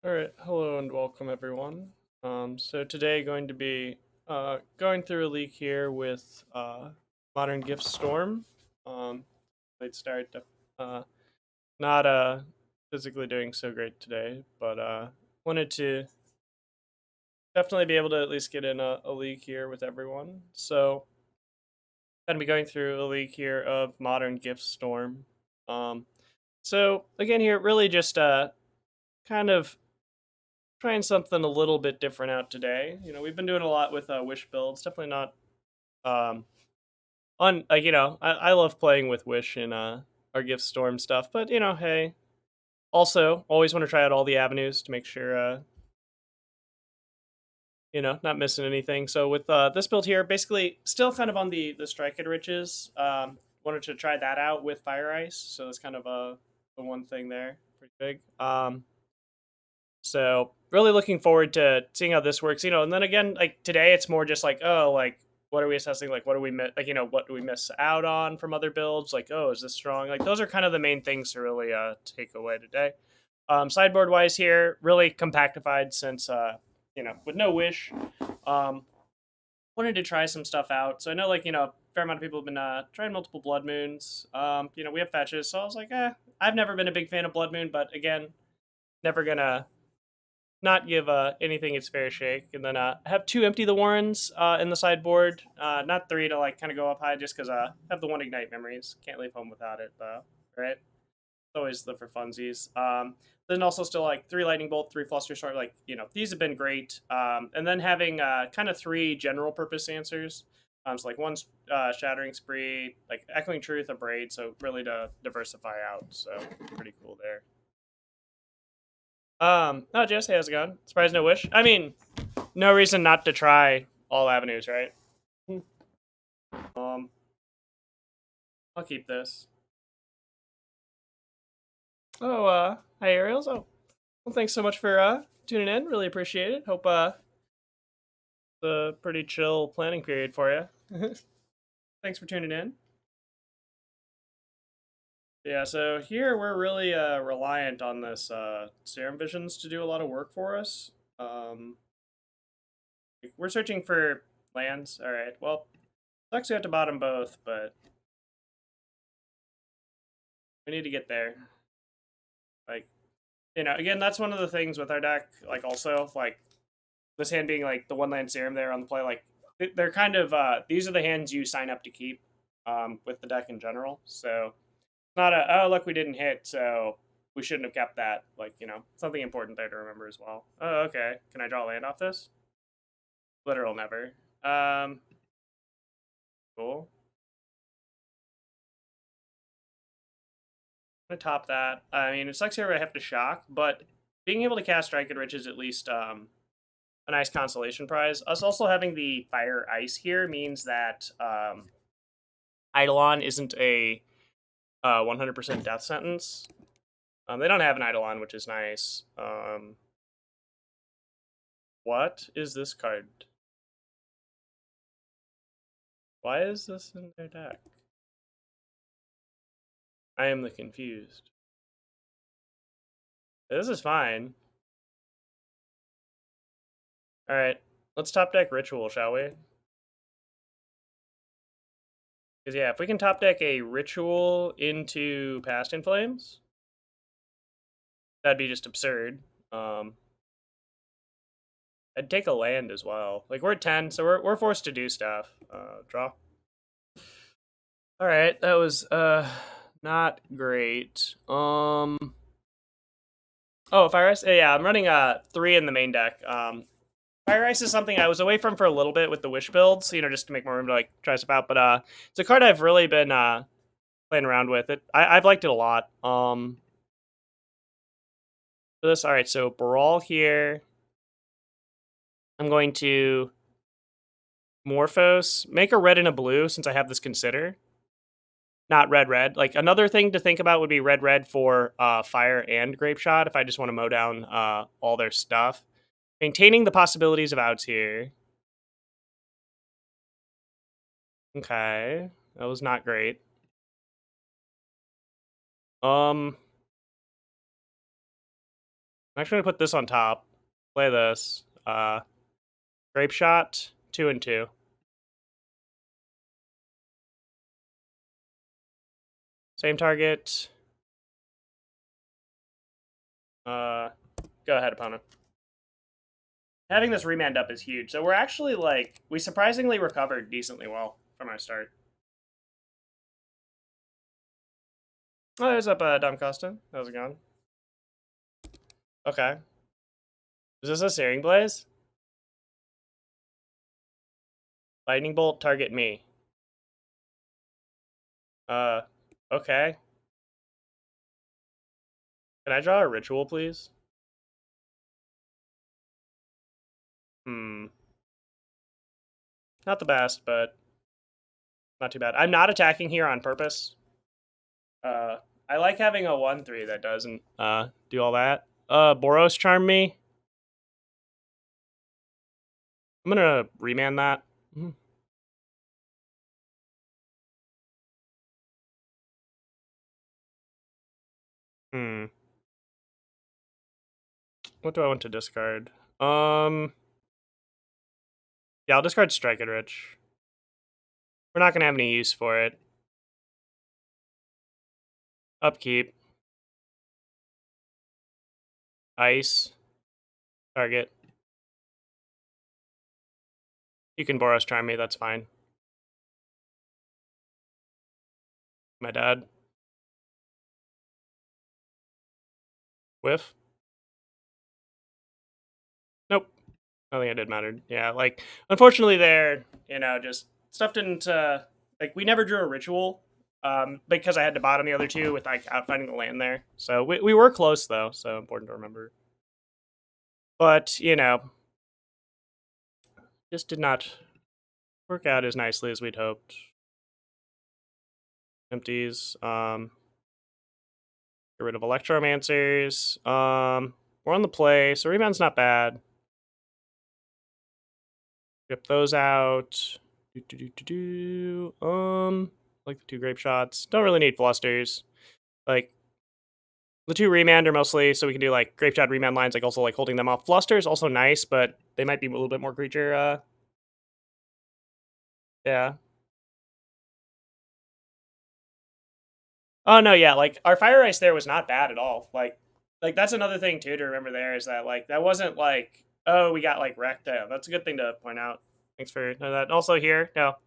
All right, hello and welcome everyone. So today going to be going through a league here with Modern Gifts Storm. Late start, not physically doing so great today, but wanted to definitely be able to at least get in a league here with everyone. So going to be going through a league here of Modern Gifts Storm. Um, so again here, really just kind of trying something a little bit different out today. We've been doing a lot with Wish builds. Definitely not um on like I love playing with Wish and our Gift Storm stuff, but hey, also always want to try out all the avenues to make sure not missing anything. So with this build here, basically still kind of on the Strike and Riches. Wanted to try that out with Fire Ice, so that's kind of the one thing there, pretty big. So really looking forward to seeing how this works. And then again, like today, it's more just like, oh, like what are we assessing? Like what do we miss? Like what do we miss out on from other builds? Like, oh, is this strong? Like those are kind of the main things to really take away today. Sideboard wise here, really compactified since with no wish. Um, Wanted to try some stuff out. So I know like a fair amount of people have been trying multiple Blood Moons. We have fetches, so I was like, I've never been a big fan of Blood Moon, but again, never gonna not give anything its fair shake. And then have two Empty the Warrens in the sideboard. Not three to like kind of go up high just because have the one Ignite Memories. Can't leave home without it though, right? Always live for funsies. Then also still like three Lightning Bolt, three Flusterstorm. Like these have been great. And then having kind of three general purpose answers. So like one's Shattering Spree, like Echoing Truth, Abrade. So really to diversify out. So pretty cool there. Oh, Jess, hey, how's it going? Surprise, no wish. I mean, no reason not to try all avenues, right? Um, I'll keep this. Oh, hi Ariels. Oh, well, thanks so much for tuning in. Really appreciate it. Hope it's a pretty chill planning period for you. Thanks for tuning in. Yeah, so here we're really reliant on this Serum Visions to do a lot of work for us. Um, we're searching for lands. All right. Well, sucks we have to bottom both, but we need to get there. Like again, that's one of the things with our deck. Like, also, like this hand being like the one land serum there on the play. Like, they're kind of these are the hands you sign up to keep with the deck in general. So it's not a look we didn't hit, so we shouldn't have kept that. Like something important there to remember as well. Oh, okay. Can I draw land off this? Literal never. Cool. I'm gonna top that. I mean, it sucks here I have to shock, but being able to cast Strike and Rich is at least a nice consolation prize. Us also having the Fire Ice here means that Eidolon isn't a 100% death sentence. They don't have an Eidolon, which is nice. What is this card? Why is this in their deck? I am the confused. This is fine. All right, let's top deck Ritual, shall we? Because yeah, if we can top deck a Ritual into Past in Flames, that'd be just absurd. I'd take a land as well. Like we're at 10, so we're forced to do stuff. Draw. All right, that was not great. Oh, Fire Ice. Yeah, I'm running 3 in the main deck. Fire Ice is something I was away from for a little bit with the Wish builds, just to make more room to like try stuff out. But it's a card I've really been playing around with. I've liked it a lot. For this, all right. So Baral here. I'm going to Morphose, make a red and a blue since I have this consider. Not red red. Like another thing to think about would be red red for fire and Grapeshot if I just want to mow down all their stuff. Maintaining the possibilities of outs here. Okay, that was not great. Um, I'm actually gonna put this on top. Play this. Grapeshot, 2 and 2. Same target. Go ahead, opponent. Having this Remand up is huge. So we're actually like, we surprisingly recovered decently well from our start. Oh, there's up Dom Costa. How's it going? Okay. Is this a Searing Blaze? Lightning Bolt, target me. Okay. Can I draw a ritual, please? Not the best, but not too bad. I'm not attacking here on purpose. I like having a 1/3 that doesn't do all that. Boros Charm me. I'm gonna remand that. Hmm. What do I want to discard? Yeah, I'll discard Strike It Rich. We're not gonna have any use for it. Upkeep. Ice. Target. You can Boros Charm me, that's fine. My dad. Whiff. Nope. I don't think it did matter. Yeah, like, unfortunately there, just stuff didn't, like, we never drew a ritual, because I had to bottom the other two with, like, outfinding the land there. So we were close, though, so important to remember. But, just did not work out as nicely as we'd hoped. Empties. Get rid of Electromancers. We're on the play, so Remand's not bad. Rip those out. Like the 2 Grapeshots. Don't really need Flusters. Like, the 2 Remand are mostly so we can do like Grapeshot Remand lines, like also like holding them off. Flusters also nice, but they might be a little bit more creature. Yeah. Oh no, yeah, like our Fire Ice there was not bad at all. Like that's another thing too to remember there is that like that wasn't like, oh, we got like wrecked. That's a good thing to point out. Thanks for that. Also here, no,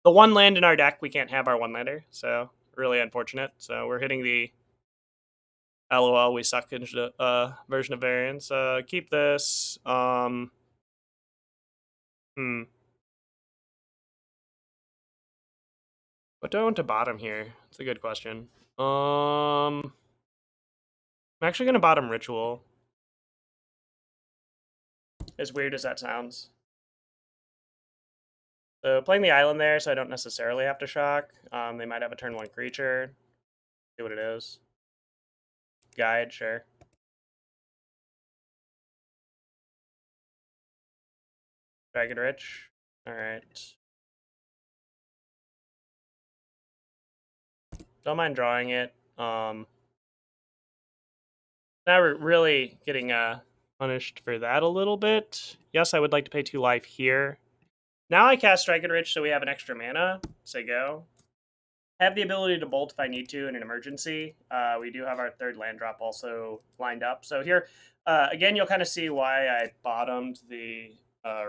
the 1 land in our deck, we can't have our 1 lander, so really unfortunate. So we're hitting the LOL, we suck version of variance. Keep this. What do I want to bottom here? It's a good question. I'm actually gonna bottom Ritual. As weird as that sounds. So playing the island there, so I don't necessarily have to shock. They might have a turn 1 creature. See what it is. Guide, sure. Dragon Rich. Alright. Don't mind drawing it. Now we're really getting punished for that a little bit. Yes, I would like to pay 2 life here. Now I cast Dragon Rich, so we have an extra mana. Say go. Have the ability to bolt if I need to in an emergency. We do have our 3rd land drop also lined up. So here, again, you'll kind of see why I bottomed the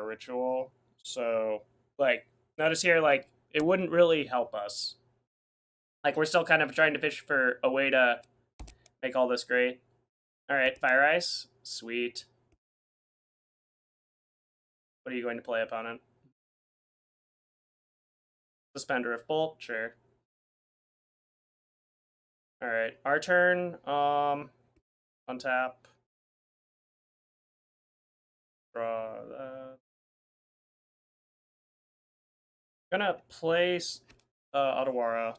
ritual. So, like, notice here, like, it wouldn't really help us. Like, we're still kind of trying to fish for a way to make all this great. All right, Fire Ice. Sweet. What are you going to play, opponent? Suspender of Bolt? Sure. All right, our turn. Untap. Draw that. Gonna place Otawara.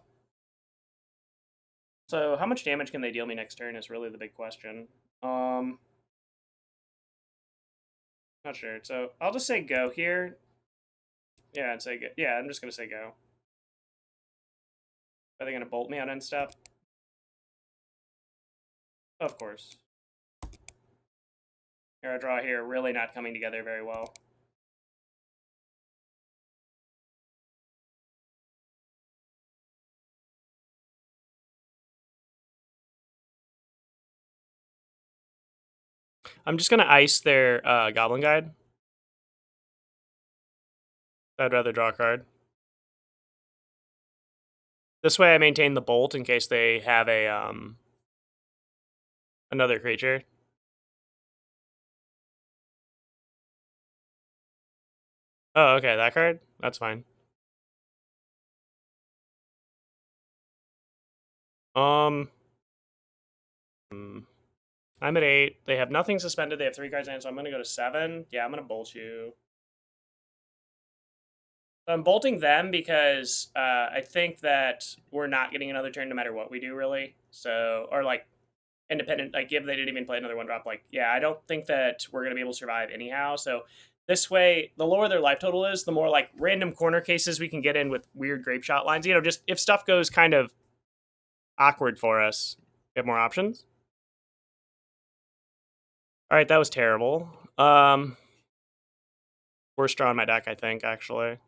So how much damage can they deal me next turn is really the big question. Not sure. So I'll just say go here. Yeah, and say go. Yeah, I'm just gonna say go. Are they gonna bolt me on end step? Of course. Arrow draw here really not coming together very well. I'm just going to ice their Goblin Guide. I'd rather draw a card. This way I maintain the Bolt in case they have a another creature. Oh, okay, that card? That's fine. I'm at 8. They have nothing suspended. They have 3 cards in, so I'm going to go to 7. Yeah, I'm going to bolt you. So I'm bolting them because I think that we're not getting another turn no matter what we do, really. So, or like, independent, like if they didn't even play another 1-drop, like, yeah, I don't think that we're going to be able to survive anyhow. So this way, the lower their life total is, the more like random corner cases we can get in with weird Grapeshot lines. You know, just if stuff goes kind of awkward for us, we have more options. All right, that was terrible. Worst draw in my deck, I think, actually.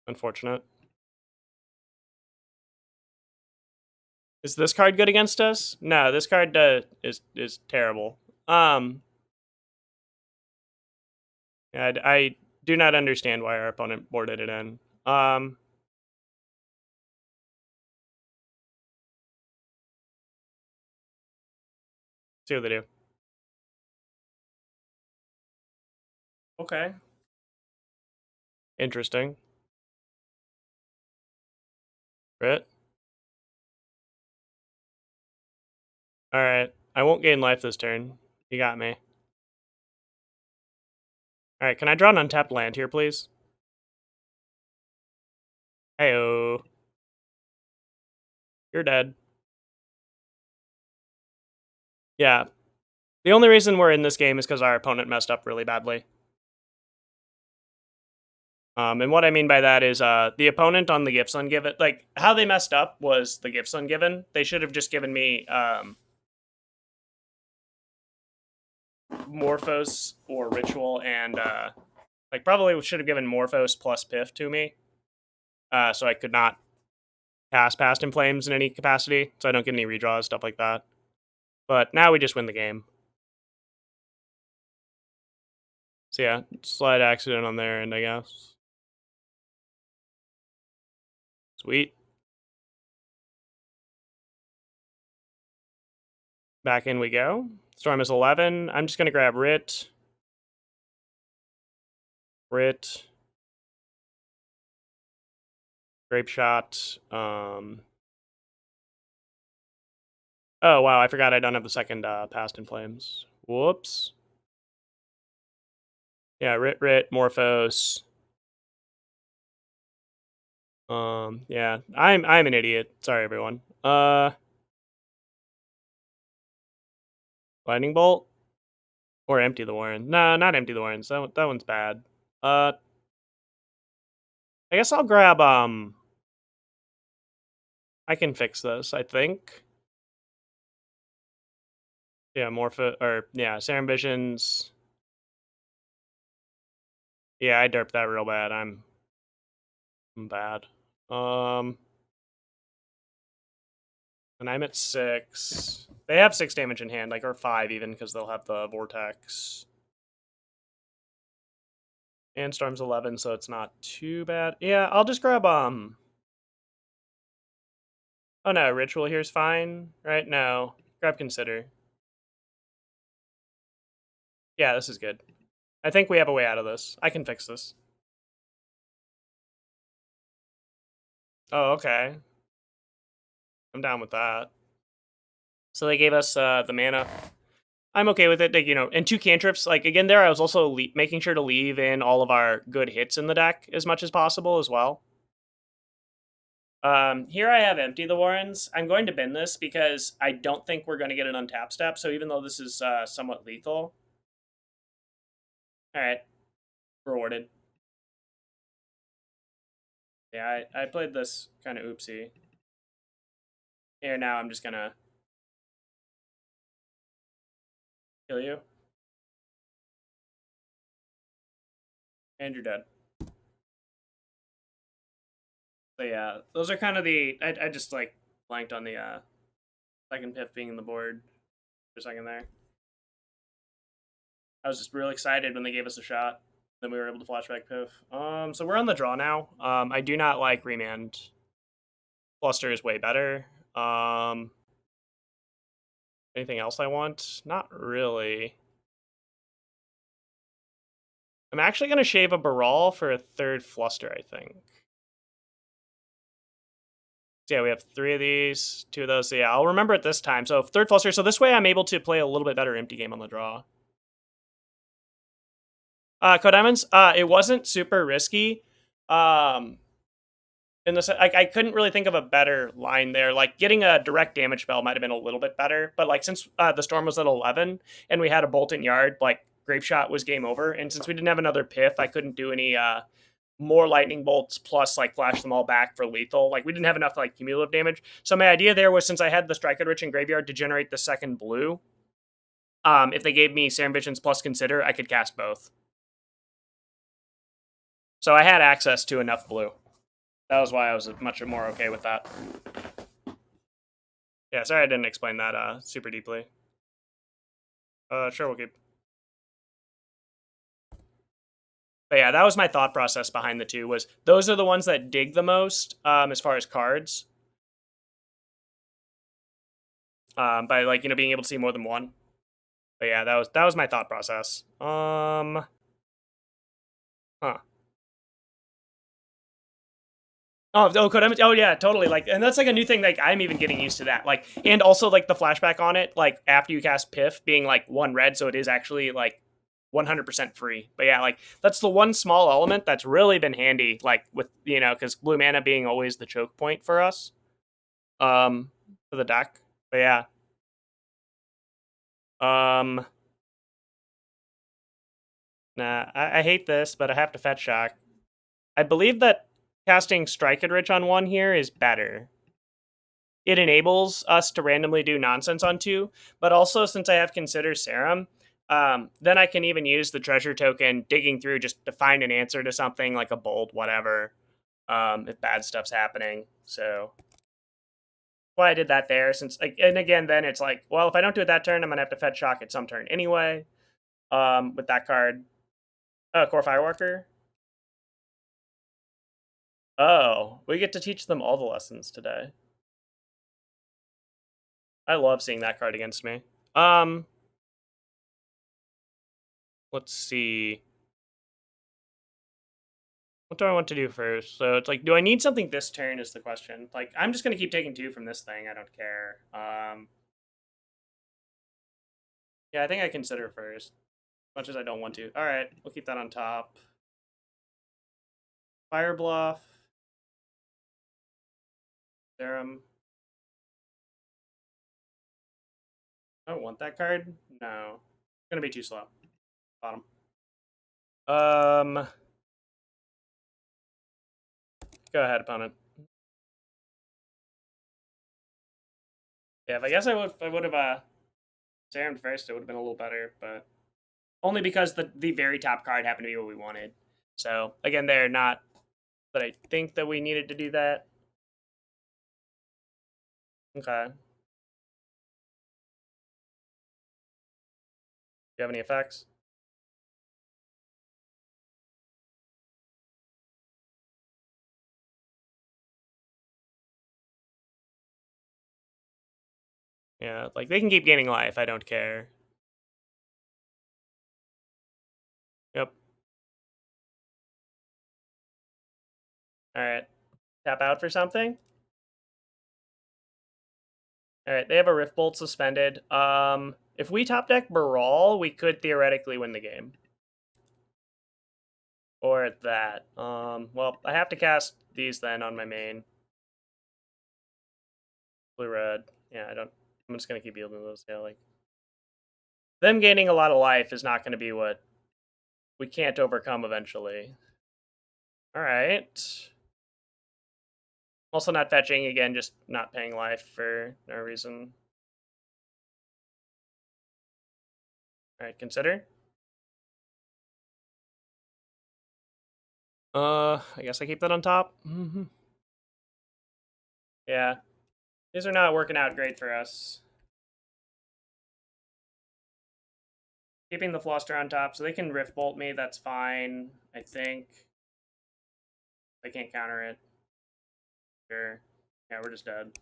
Unfortunate. Is this card good against us? No, this card is terrible. I do not understand why our opponent boarded it in. See what they do. Okay. Interesting. Right. All right. I won't gain life this turn. You got me. All right. Can I draw an untapped land here, please? Heyo. You're dead. Yeah. The only reason we're in this game is because our opponent messed up really badly. And what I mean by that is the opponent on the Gifts Ungiven, like how they messed up was the Gifts Ungiven. They should have just given me Morphose or Ritual, and like probably should have given Morphose plus Piff to me, so I could not cast Past in Flames in any capacity, so I don't get any redraws, stuff like that. But now we just win the game. So yeah, slide accident on their end, I guess. Sweet. Back in we go. Storm is 11. I'm just going to grab Rit. Grapeshot. Oh, wow, I forgot I don't have the second Past in Flames. Whoops. Yeah, Rit, Morphose. Yeah, I'm an idiot. Sorry, everyone. Lightning Bolt? Or Empty the Warren. No, not Empty the Warrens. That one's bad. I guess I'll grab, I can fix this, I think. Yeah, Serum Visions. Yeah, I derped that real bad. I'm bad. And I'm at 6. They have 6 damage in hand, like, or 5 even, because they'll have the Vortex. And Storm's 11, so it's not too bad. Yeah, I'll just grab, Oh no, Ritual here's fine, right? No. Grab Consider. Yeah, this is good. I think we have a way out of this. I can fix this. Oh, okay. I'm down with that. So they gave us the mana. I'm okay with it. Like, you know, and 2 cantrips. Like, again, there I was also making sure to leave in all of our good hits in the deck as much as possible as well. Here I have Empty the Warrens. I'm going to bin this because I don't think we're going to get an untap step. So even though this is somewhat lethal. All right. Rewarded. Yeah, I played this kind of oopsie. Here, now I'm just going to Kill you. And you're dead. So yeah, those are kind of the. I just like blanked on the second piff being in the board for a second there. I was just really excited when they gave us a shot. Then we were able to flashback piff. So we're on the draw now. I do not like Remand. Fluster is way better. Anything else I want? Not really. I'm actually going to shave a Baral for a third Fluster, I think. So yeah, we have 3 of these, 2 of those. So yeah, I'll remember it this time. So third Fluster. So this way I'm able to play a little bit better empty game on the draw. Code Diamonds, it wasn't super risky. In the like, I couldn't really think of a better line there. Like getting a direct damage spell might have been a little bit better, but like since the storm was at 11 and we had a bolt in yard, like Grapeshot was game over. And since we didn't have another piff, I couldn't do any more lightning bolts plus like flash them all back for lethal. Like we didn't have enough like cumulative damage. So my idea there was, since I had the Strike Rich in graveyard to generate the second blue, if they gave me Serum Visions plus Consider, I could cast both. So I had access to enough blue. That was why I was much more okay with that. Yeah, sorry I didn't explain that super deeply. Sure, we'll keep. But yeah, that was my thought process behind the two, was those are the ones that dig the most as far as cards. By like, being able to see more than one. But yeah, that was my thought process. Huh. Oh yeah, totally. Like, and that's like a new thing. Like, I'm even getting used to that. Like, and also like the flashback on it, like after you cast Piff being like 1 red, so it is actually like 100% free. But yeah, like that's the one small element that's really been handy. Like with because blue mana being always the choke point for us, for the deck. But yeah, nah, I hate this, but I have to fetch shock. I believe that casting Strike It Rich on 1 here is better. It enables us to randomly do nonsense on 2, but also since I have Consider Serum, then I can even use the treasure token digging through just to find an answer to something like a bolt, whatever, if bad stuff's happening. So why I did that there, since and again, then it's like, well, if I don't do it that turn, I'm gonna have to fetch shock at some turn anyway. With that card, Core Firewalker. Oh, we get to teach them all the lessons today. I love seeing that card against me. Let's see. What do I want to do first? So it's like, do I need something this turn is the question. Like, I'm just going to keep taking 2 from this thing. I don't care. Yeah, I think I consider first. As much as I don't want to. All right, we'll keep that on top. Firebluff. Serum. I don't want that card. No. It's going to be too slow. Bottom. Go ahead, opponent. Yeah, I guess I would have Serumed first, it would have been a little better, but only because the very top card happened to be what we wanted. So again, they're not that I think that we needed to do that. Okay. Do you have any effects? Yeah, like they can keep gaining life. I don't care. Yep. All right. Tap out for something. All right. They have a Rift Bolt suspended. If we top deck Baral, we could theoretically win the game. Or that. Well, I have to cast these then on my main. Blue red. Yeah, I don't. I'm just gonna keep yielding those. Yeah, like them gaining a lot of life is not going to be what we can't overcome eventually. All right. Also not fetching, again, just not paying life for no reason. Alright, consider. I guess I keep that on top. Yeah. These are not working out great for us. Keeping the Fluster on top, so they can Rift Bolt me, that's fine, I think. They can't counter it. Sure. Yeah, we're just dead.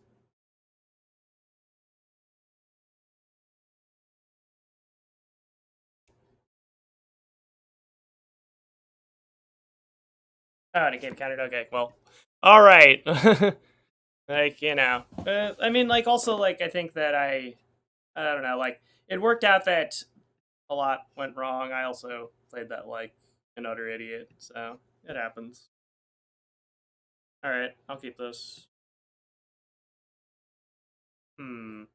Oh, and it can't counter it? Okay, well. Alright. Like, you know. I mean, like, also, like, I think that I don't know, like, it worked out that a lot went wrong. I also played that like an utter idiot, so it happens. Alright, I'll keep this. I'm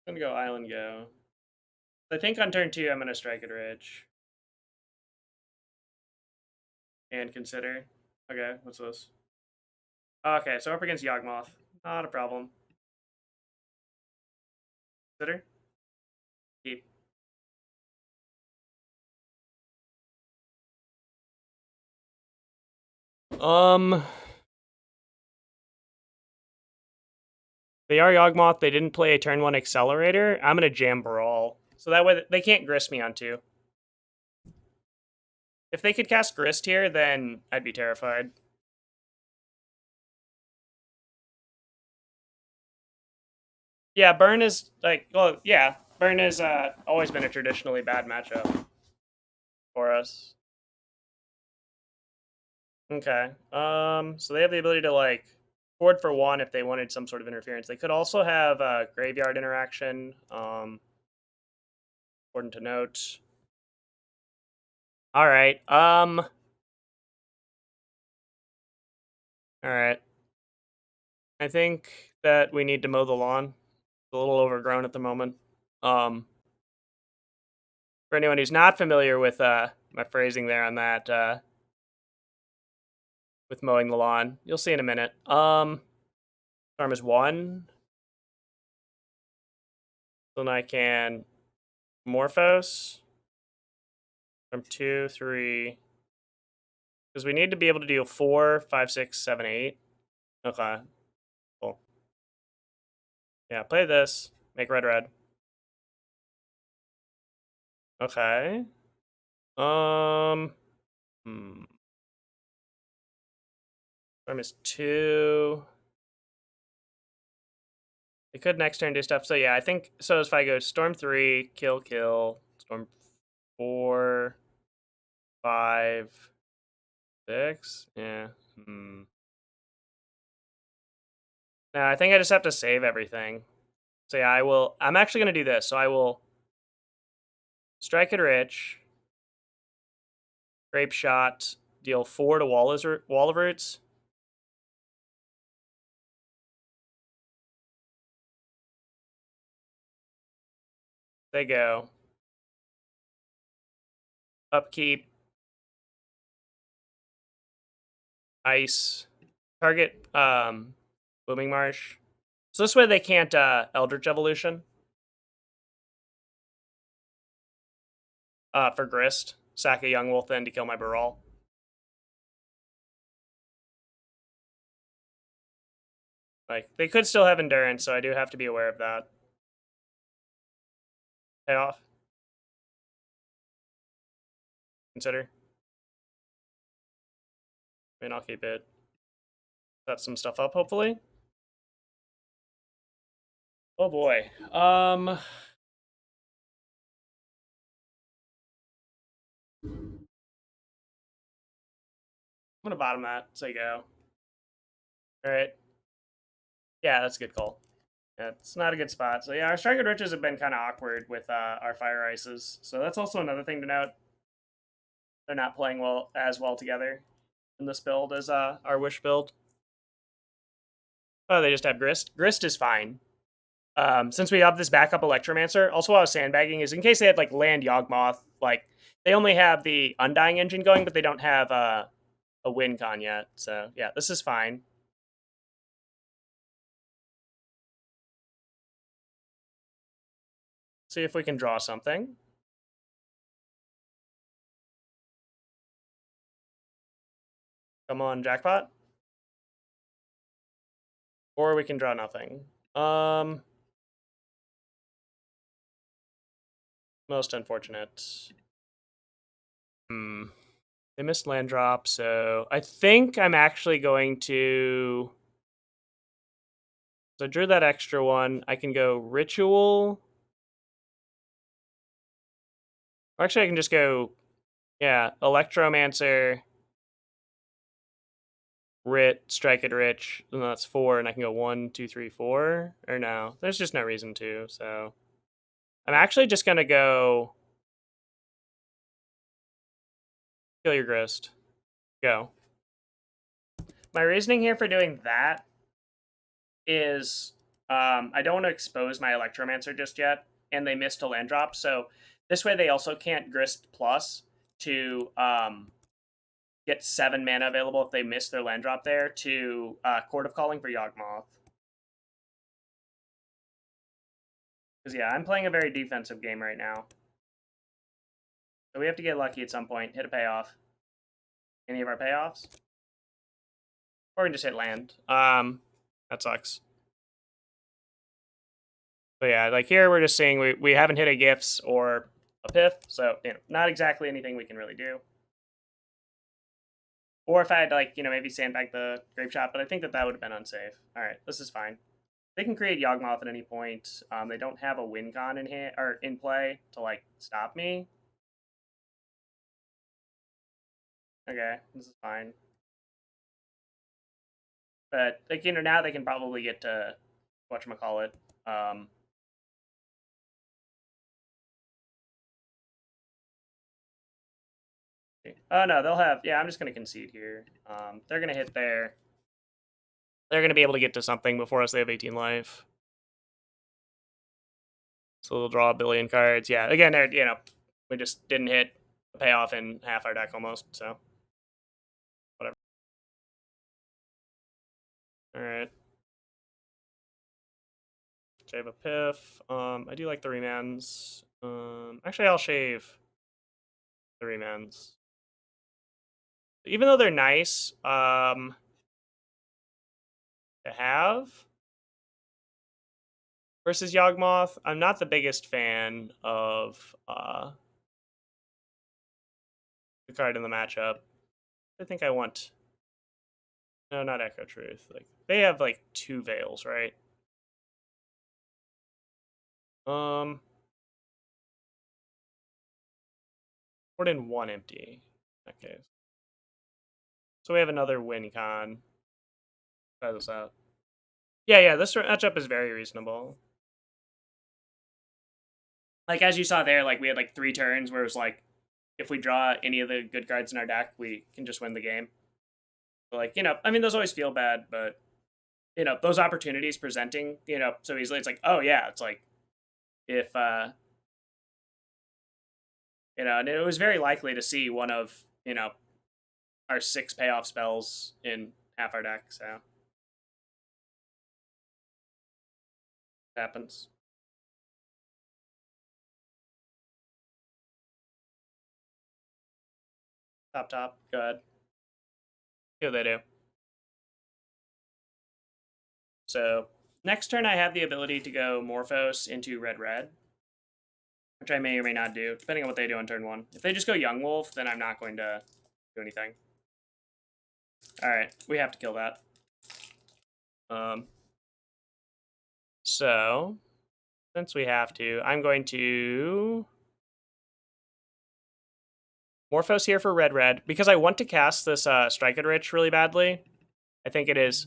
gonna go Island Go. I think on turn 2 I'm gonna strike it rich. And consider. Okay, what's this? Okay, so up against Yawgmoth. Not a problem. Consider. Keep. They are Yawgmoth, they didn't play a turn 1 accelerator. I'm gonna jam Baral. So that way they can't grist me on 2. If they could cast Grist here, then I'd be terrified. Yeah, Burn is like, well, yeah, Burn has always been a traditionally bad matchup for us. Okay. So they have the ability to like board for 1 if they wanted some sort of interference. They could also have graveyard interaction. Important to note. All right. All right. I think that we need to mow the lawn. It's a little overgrown at the moment. For anyone who's not familiar with my phrasing there on that, with mowing the lawn, you'll see in a minute. Storm is 1. Then I can Morphose from 2, 3. Because we need to be able to do 4, 5, 6, 7, 8. Okay. Cool. Yeah, play this. Make red red. Okay. Storm is 2. They could next turn do stuff. So yeah, I think so if I go Storm 3, kill, kill, Storm 4, 5, 6. Yeah. No, I think I just have to save everything. So yeah, I'm actually gonna do this. So I will strike it rich, Grapeshot, deal 4 to Wall of Roots. They go. Upkeep. Ice. Target Booming Marsh. So this way they can't Eldritch Evolution. For Grist. Sack a Young Wolf then to kill my Baral. Like, they could still have Endurance, so I do have to be aware of that. Pay off. Consider. I mean, I'll keep it. Set some stuff up, hopefully. Oh boy. I'm gonna bottom that, so you go. Alright. Yeah, that's a good call. Yeah, it's not a good spot. So yeah, our Striker Riches have been kind of awkward with our Fire Ices. So that's also another thing to note. They're not playing as well together in this build as our Wish build. Oh, they just have Grist. Grist is fine. Since we have this backup Electromancer, also what I was sandbagging is in case they had like land Yawgmoth, like they only have the Undying engine going, but they don't have a win con yet. So yeah, this is fine. See if we can draw something. Come on, jackpot. Or we can draw nothing. Most unfortunate. They missed land drop, so I think I'm actually going to... So I drew that extra one. I can go Ritual. Or actually, I can just go, yeah, Electromancer, Strike it Rich, and that's 4, and I can go 1, 2, 3, 4. Or no, there's just no reason to, so... I'm actually just going to go... Kill your Grist. Go. My reasoning here for doing that is I don't want to expose my Electromancer just yet, and they missed a land drop, so this way they also can't Grist plus to get 7 mana available if they miss their land drop there to Court of Calling for Yawgmoth. Because, yeah, I'm playing a very defensive game right now. So we have to get lucky at some point, hit a payoff. Any of our payoffs? Or we can just hit land. That sucks. But yeah, like here we're just saying we haven't hit a Gifts or a Piff, so you know, not exactly anything we can really do. Or if I had like, you know, maybe sandbag the Grapeshot, but I think that would have been unsafe. All right, this is fine. They can create Yawgmoth at any point. They don't have a win con in hand or in play to like stop me. Okay, this is fine. But like, you know, now they can probably get to whatchamacallit. Oh no, they'll have, yeah, I'm just gonna concede here. They're gonna hit there. They're gonna be able to get to something before us. They have 18 life. So they'll draw a billion cards. Yeah, again, you know, we just didn't hit a payoff in half our deck almost, so whatever. Alright. Shave a Piff. I do like the Remands. Actually, I'll shave the Remands. Even though they're nice, to have versus Yawgmoth, I'm not the biggest fan of the card in the matchup. I think I want... No, not Echo Truth. Like, they have like 2 Veils, right? Put in 1 empty. In that case. So we have another win con. Try this out. Yeah, this matchup is very reasonable. Like, as you saw there, like, we had, like, 3 turns where it was, like, if we draw any of the good cards in our deck, we can just win the game. But, like, you know, I mean, those always feel bad, but, you know, those opportunities presenting, you know, so easily, it's like, oh, yeah, it's like, if, you know, and it was very likely to see one of, you know, our 6 payoff spells in half our deck, so. It happens. Top, go ahead. See what they do. So next turn I have the ability to go Morphos into red, which I may or may not do, depending on what they do on turn 1. If they just go Young Wolf, then I'm not going to do anything. Alright, we have to kill that. So, since we have to, I'm going to Morphos here for red, because I want to cast this Strike it Rich really badly. I think it is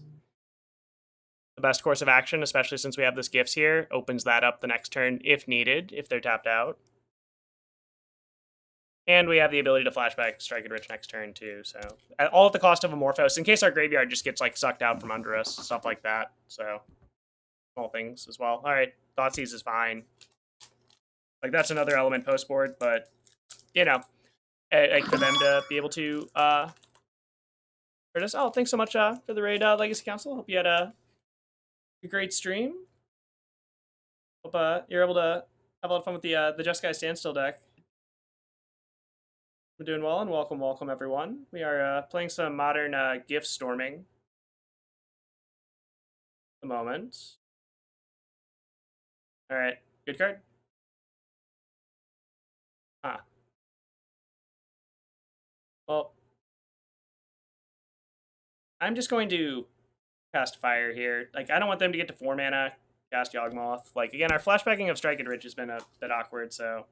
the best course of action, especially since we have this Gifts here. Opens that up the next turn if needed, if they're tapped out. And we have the ability to flashback Strike it Rich next turn too, so all at the cost of a Morphos, in case our graveyard just gets like sucked out from under us, stuff like that. So small things as well. All right, Thoughtseize is fine. Like that's another element post board, but you know, like for them to be able to oh, thanks so much for the raid, Legacy Council. Hope you had a great stream. Hope you're able to Have a lot of fun with the Just Guy Standstill deck. We're doing well, and welcome everyone. We are playing some modern Gift Storming at the moment. All right, good card. Huh. Well, I'm just going to cast Fire here. Like, I don't want them to get to 4 mana. Cast Yawgmoth. Like, again, our flashbacking of Strike and Rich has been a bit awkward, so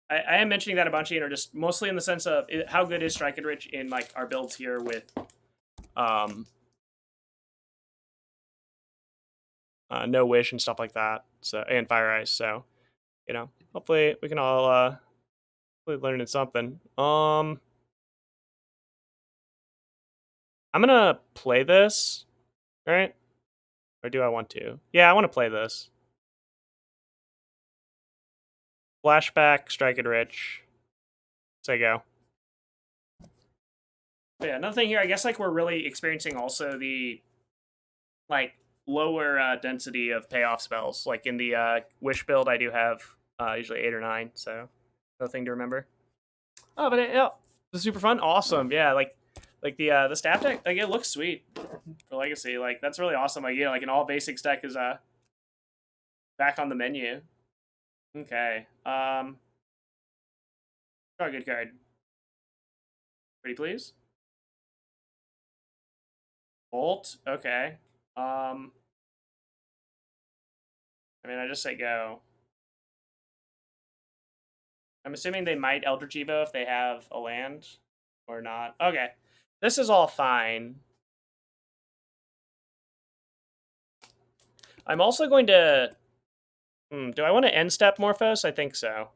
I am mentioning that a bunch, just mostly in the sense of how good is Strike and Rich in like our builds here with No Wish and stuff like that. So, and Fire Ice. So, hopefully we can all hopefully learn something. I'm gonna play this, right? Or do I want to? Yeah, I want to play this. Flashback, Strike and Rich. Say go. But yeah, another thing here, I guess like we're really experiencing also the like lower density of payoff spells. Like in the Wish build, I do have usually 8 or 9, so another thing to remember. Oh, but yeah, it's super fun. Awesome, yeah. Like the staff deck, like it looks sweet for Legacy. Like that's really awesome. Like like an all basics deck is back on the menu. Okay. Draw a good card. Pretty please. Bolt. Okay. I mean, I just say go. I'm assuming they might Eldritch Evo if they have a land or not. Okay. This is all fine. I'm also going to... do I want to end step Morphose? I think so.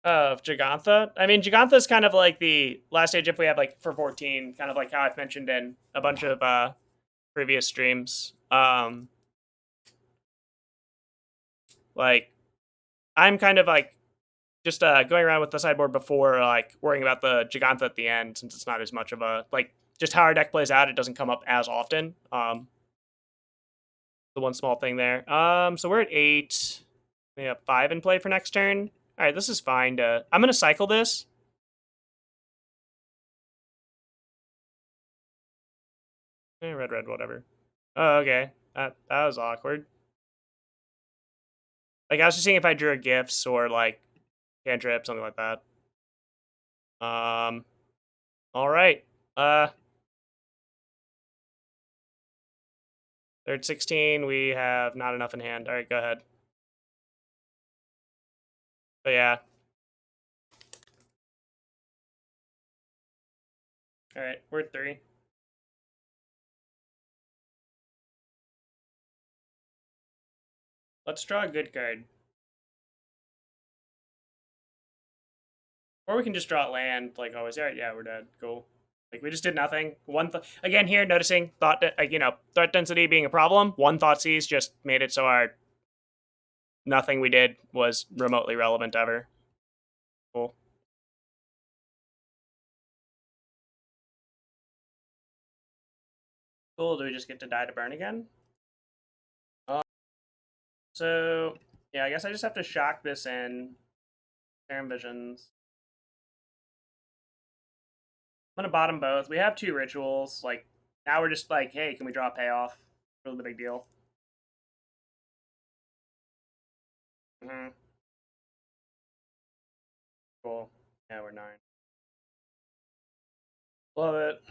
Of Gigantha? I mean, Gigantha is kind of like the last stage if we have like for 14, kind of like how I've mentioned in a bunch of previous streams. Like, I'm kind of like just going around with the sideboard before like worrying about the Gigantha at the end, since it's not as much of a like just how our deck plays out. It doesn't come up as often. The one small thing there. So we're at 8. We have 5 in play for next turn. All right, this is fine. I'm gonna cycle this. Red, whatever. Oh, okay. That was awkward. Like I was just seeing if I drew a gifts or like cantrip, something like that. All right. Third 16. We have not enough in hand. All right, go ahead. But yeah. All right, we're at 3. Let's draw a good card. Or we can just draw land, like always. All right, yeah, we're dead. Cool. Like we just did nothing. Again here, noticing thought, threat density being a problem. One Thoughtseize just made it so our nothing we did was remotely relevant ever. Cool. Cool. Do we just get to die to burn again? So yeah, I guess I just have to shock this in. Serum Visions. I'm gonna bottom both. We have 2 rituals. Like now we're just like, hey, can we draw a payoff? Really the big deal. Cool. Yeah, we're 9. Love it.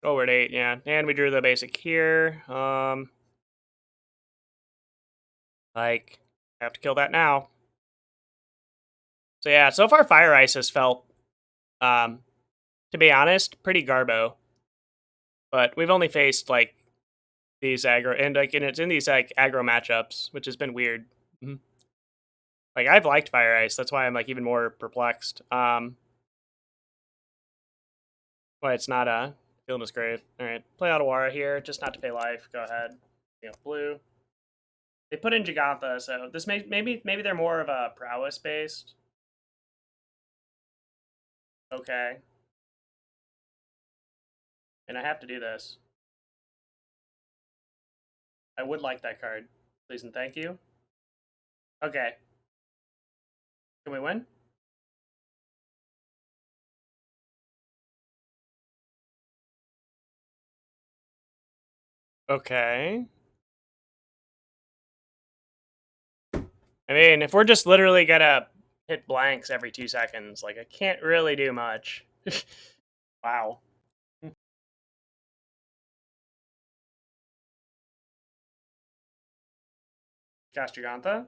Oh, we're at 8, yeah. And we drew the basic here. Like, I have to kill that now. So yeah, so far Fire Ice has felt, to be honest, pretty garbo. But we've only faced like these aggro and it's in these like aggro matchups, which has been weird. Like I've liked Fire Ice, that's why I'm like even more perplexed. Why it's not feeling as great. All right, play Otawara here, just not to pay life. Go ahead. Blue. They put in Gigantha, so this maybe they're more of a prowess based. Okay. And I have to do this. I would like that card. Please and thank you. Okay. Can we win? Okay. I mean, if we're just literally gonna hit blanks every 2 seconds, like, I can't really do much. Wow. Cast Giganta?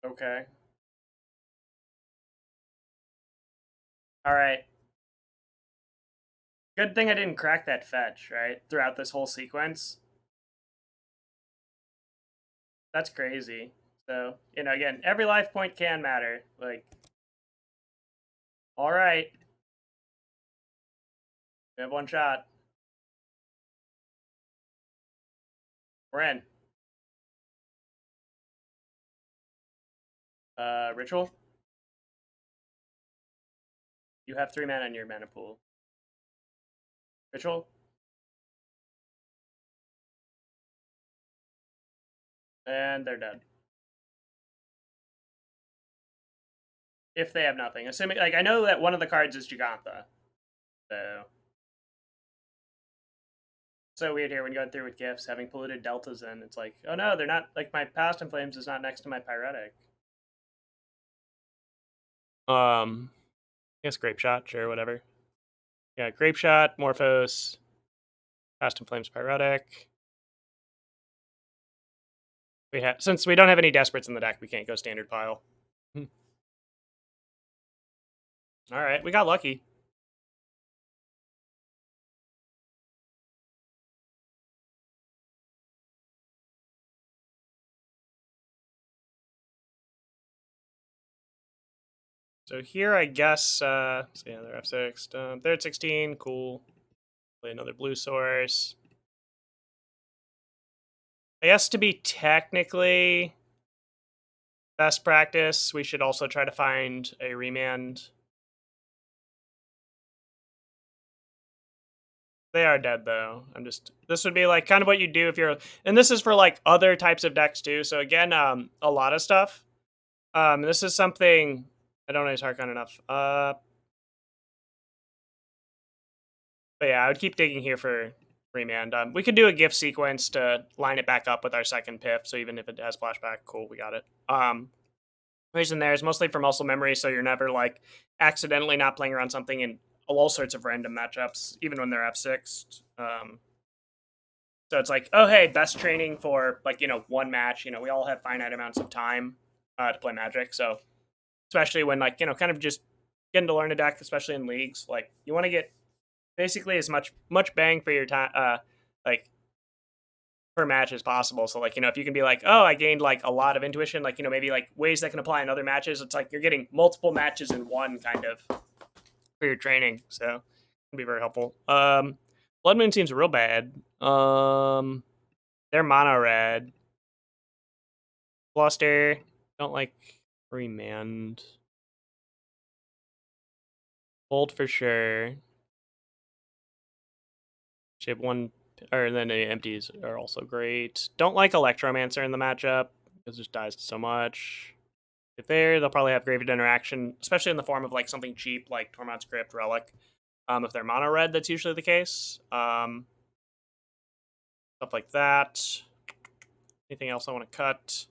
Okay. Alright. Good thing I didn't crack that fetch, right? Throughout this whole sequence. That's crazy. So, again, every life point can matter. Like, alright. We have one shot. We're in. Ritual? You have 3 mana in your mana pool. Ritual? And they're dead. If they have nothing. Assuming, like, I know that one of the cards is Giganta. So weird here when going through with gifts, having polluted deltas in. It's like, oh no, they're not, like, my Past in Flames is not next to my Pyretic. I guess Grapeshot, sure, whatever. Yeah, Grapeshot, Morphose, Past in Flames, Pyretic. Since we don't have any Desperates in the deck, we can't go standard pile. Alright, we got lucky. So here, I guess, so yeah, they're F6. They're at 16, cool. Play another blue source. I guess to be technically best practice, we should also try to find a Remand. They are dead, though. This would be, like, kind of what you do if you're, and this is for, like, other types of decks, too. So, again, a lot of stuff. This is something, I don't know his Heartcon enough. But yeah, I would keep digging here for Remand. We could do a gift sequence to line it back up with our second pip, so even if it has flashback, cool, we got it. Reason there is mostly for muscle memory, so you're never, like, accidentally not playing around something in all sorts of random matchups, even when they're F6. So it's like, oh, hey, best training for, like, one match. We all have finite amounts of time to play Magic, so especially when, like, kind of just getting to learn a deck, especially in leagues, like, you want to get basically as much bang for your time, like, per match as possible. So, like, if you can be like, oh, I gained, like, a lot of intuition, like, maybe, like, ways that can apply in other matches, it's like you're getting multiple matches in one, kind of, for your training. So it can be very helpful. Blood Moon seems real bad. They're mono red. Fluster, don't like Remand. Hold for sure. She have one, or then the empties are also great. Don't like Electromancer in the matchup because it just dies so much. If they'll probably have Graveyard Interaction, especially in the form of, like, something cheap like Tormod's Crypt, Relic. If they're mono red, that's usually the case. Stuff like that. Anything else I want to cut?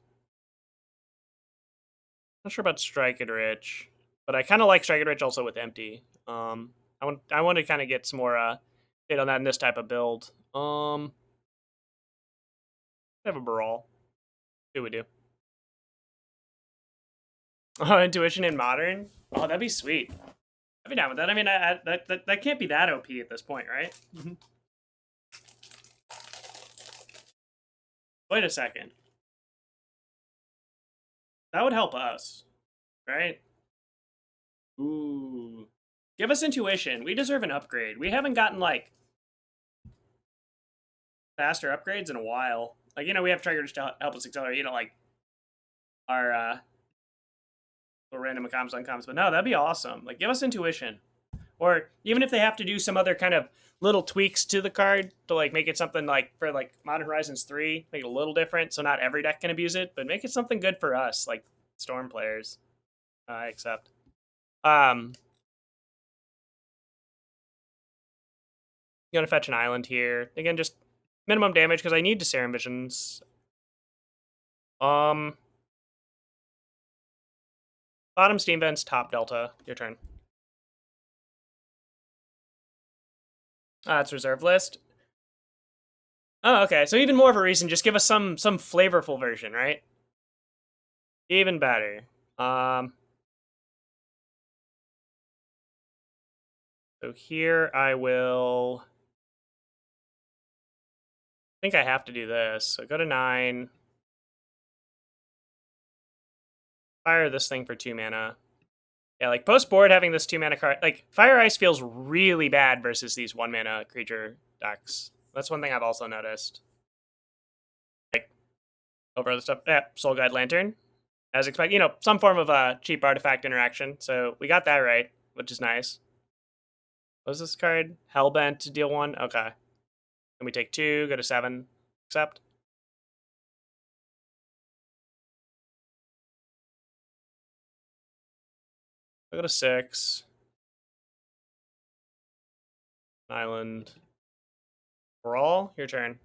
Not sure about Strike It Rich, but I kind of like Strike It Rich also with empty. I want to kind of get some more hit on that in this type of build. I have a Baral. See what we do. Oh, Intuition in Modern? Oh, that'd be sweet. I'd be down with that. I mean, that can't be that OP at this point, right? Wait a second. That would help us, right? Ooh. Give us Intuition. We deserve an upgrade. We haven't gotten, like, faster upgrades in a while. Like, we have triggers to help us accelerate, like, our little random comms uncoms. But no, that'd be awesome. Like, give us Intuition. Or even if they have to do some other kind of little tweaks to the card to like make it something like for like Modern Horizons 3, make it a little different so not every deck can abuse it, but make it something good for us, like Storm players. I accept. Gonna fetch an island here. Again, just minimum damage because I need to Serum Visions. Bottom Steam Vents, top Delta. Your turn. It's reserve list. Oh, okay. So even more of a reason, just give us some flavorful version, right? Even better. So here I will. I think I have to do this. So go to 9. Fire this thing for 2 mana. Yeah, like post board having this 2 mana card, like Fire Ice feels really bad versus these 1 mana creature decks. That's one thing I've also noticed. Like over other stuff. Yeah, Soul Guide Lantern. As expected, some form of a cheap artifact interaction. So we got that right, which is nice. What was this card? Hellbent to deal 1? Okay. And we take 2, go to 7. Accept. I'll go to 6. Island. Baral, your turn.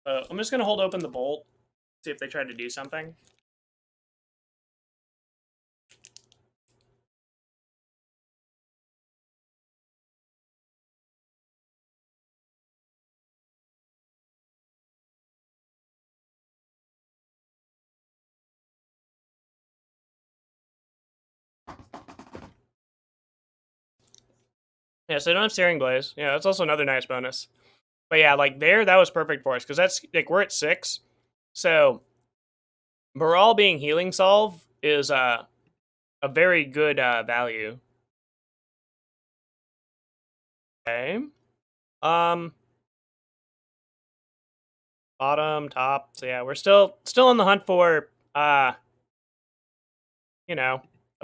I'm just going to hold open the bolt, see if they try to do something. Yeah, so they don't have Searing Blaze. Yeah, that's also another nice bonus. But yeah, like there, that was perfect for us because that's like we're at 6. So Baral being healing solve is a very good value. Okay. Bottom, top. So yeah, we're still on the hunt for a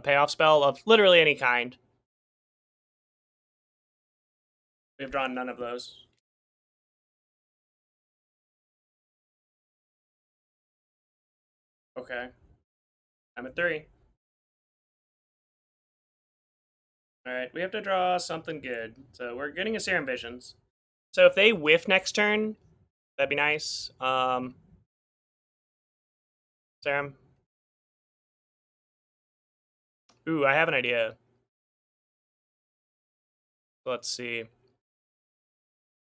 payoff spell of literally any kind. We've drawn none of those. Okay. I'm at 3. Alright, we have to draw something good. So we're getting a Serum Visions. So if they whiff next turn, that'd be nice. Serum. Ooh, I have an idea. Let's see.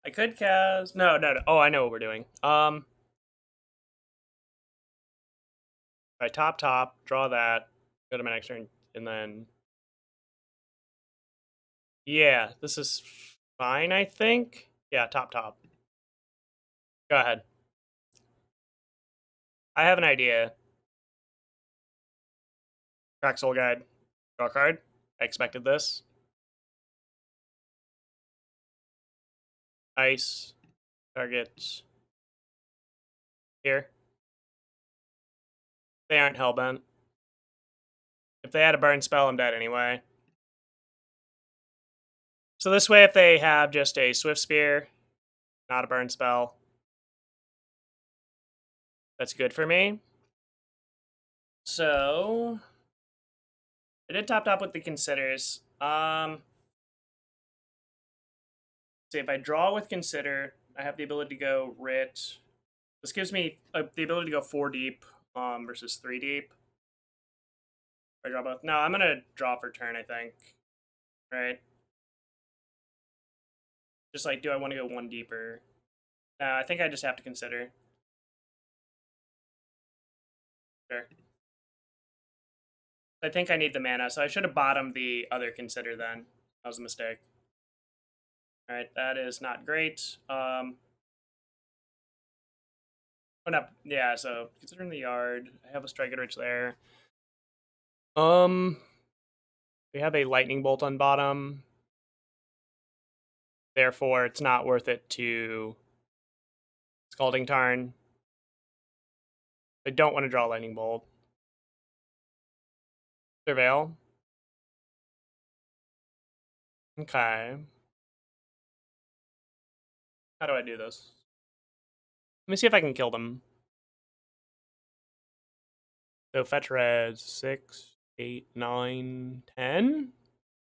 I could cast. No. Oh, I know what we're doing. All right, top, draw that. Go to my next turn, and then yeah, this is fine. I think. Yeah, top. Go ahead. I have an idea. Crack Soul Guide. Draw a card. I expected this. Ice. Targets. Here. They aren't hellbent. If they had a burn spell, I'm dead anyway. So this way, if they have just a Swift Spear, not a burn spell, that's good for me. So I did top with the Considers. See, if I draw with Consider, I have the ability to go Writ. This gives me the ability to go 4 deep versus 3 deep. I draw both. No, I'm going to draw for turn, I think. Right? Just like, do I want to go 1 deeper? No, I think I just have to Consider. Sure. I think I need the mana, so I should have bottomed the other Consider then. That was a mistake. Alright, that is not great. Oh, no. Yeah, so considering the yard, I have a Strike It Rich there. We have a Lightning Bolt on bottom. Therefore, it's not worth it to Scalding Tarn. I don't want to draw Lightning Bolt. Surveil. Okay. How do I do this? Let me see if I can kill them. So fetch red 6, 8, 9, 10.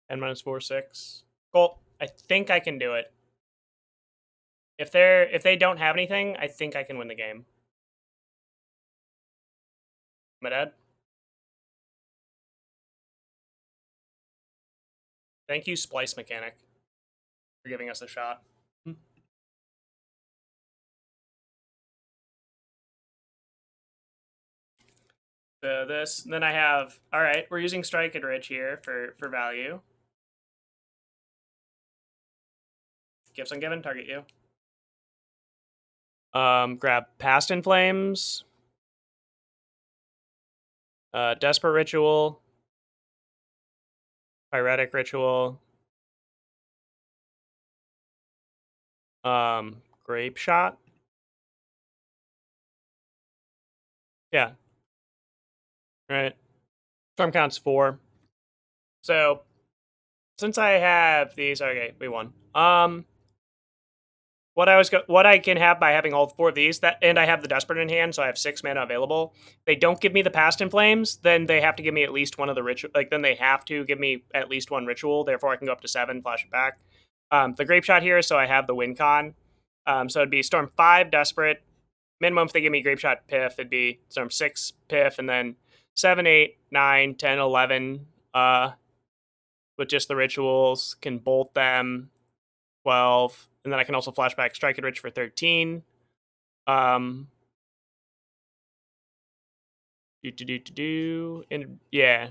10 minus 4, 6. Cool. I think I can do it. If they don't have anything, I think I can win the game. Am I dead? Thank you, Splice Mechanic, for giving us a shot. So this, then I have, all right, we're using Strike and Rich here for value. Gifts Ungiven, target you. Grab Past in Flames. Desperate Ritual. Pyretic Ritual. Grapeshot. Yeah. Right. Storm counts 4. So since I have these, okay, we won. What I can have by having all 4 of these, that, and I have the Desperate in hand, so I have 6 mana available. They don't give me the Past in Flames, then they have to give me at least one of the ritual. Like then they have to give me at least one ritual. Therefore, I can go up to 7, flash it back. The Grapeshot here, so I have the win con. So it'd be Storm 5 Desperate. Minimum if they give me Grapeshot Piff, it'd be Storm 6 Piff, and then 7, 8, 9, 10, 11. With just the rituals, can bolt them. 12, and then I can also flashback Strike and Rich for 13. And yeah,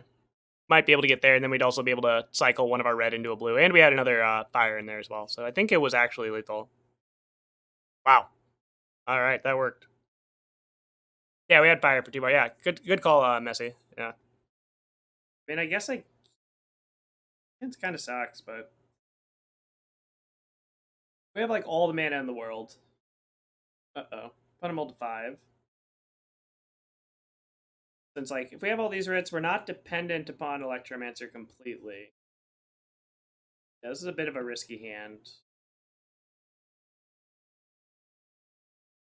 might be able to get there, and then we'd also be able to cycle one of our red into a blue, and we had another fire in there as well. So I think it was actually lethal. Wow. All right, that worked. Yeah, we had fire for 2 more. Yeah, good call, Messy. Yeah. I mean, I guess it kind of sucks, but we have like all the mana in the world. Uh-oh. Put them all to 5. Since like if we have all these writs, we're not dependent upon Electromancer completely. Yeah, this is a bit of a risky hand.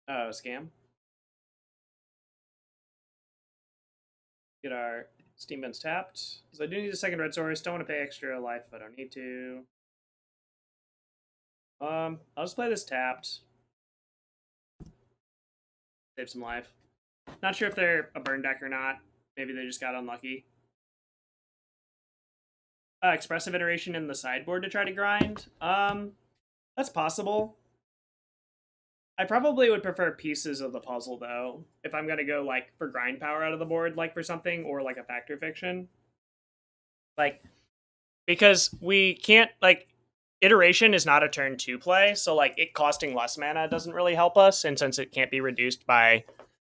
Oh, scam. Get our Steam Vents tapped. So I do need a second red source. Don't want to pay extra life if I don't need to. I'll just play this tapped. Save some life. Not sure if they're a burn deck or not. Maybe they just got unlucky. Expressive iteration in the sideboard to try to grind. That's possible. I probably would prefer pieces of the puzzle though, if I'm gonna go like for grind power out of the board, like for something, or like a factor fiction. Like, because we can't like iteration is not a turn 2 play, so like it costing less mana doesn't really help us, and since it can't be reduced by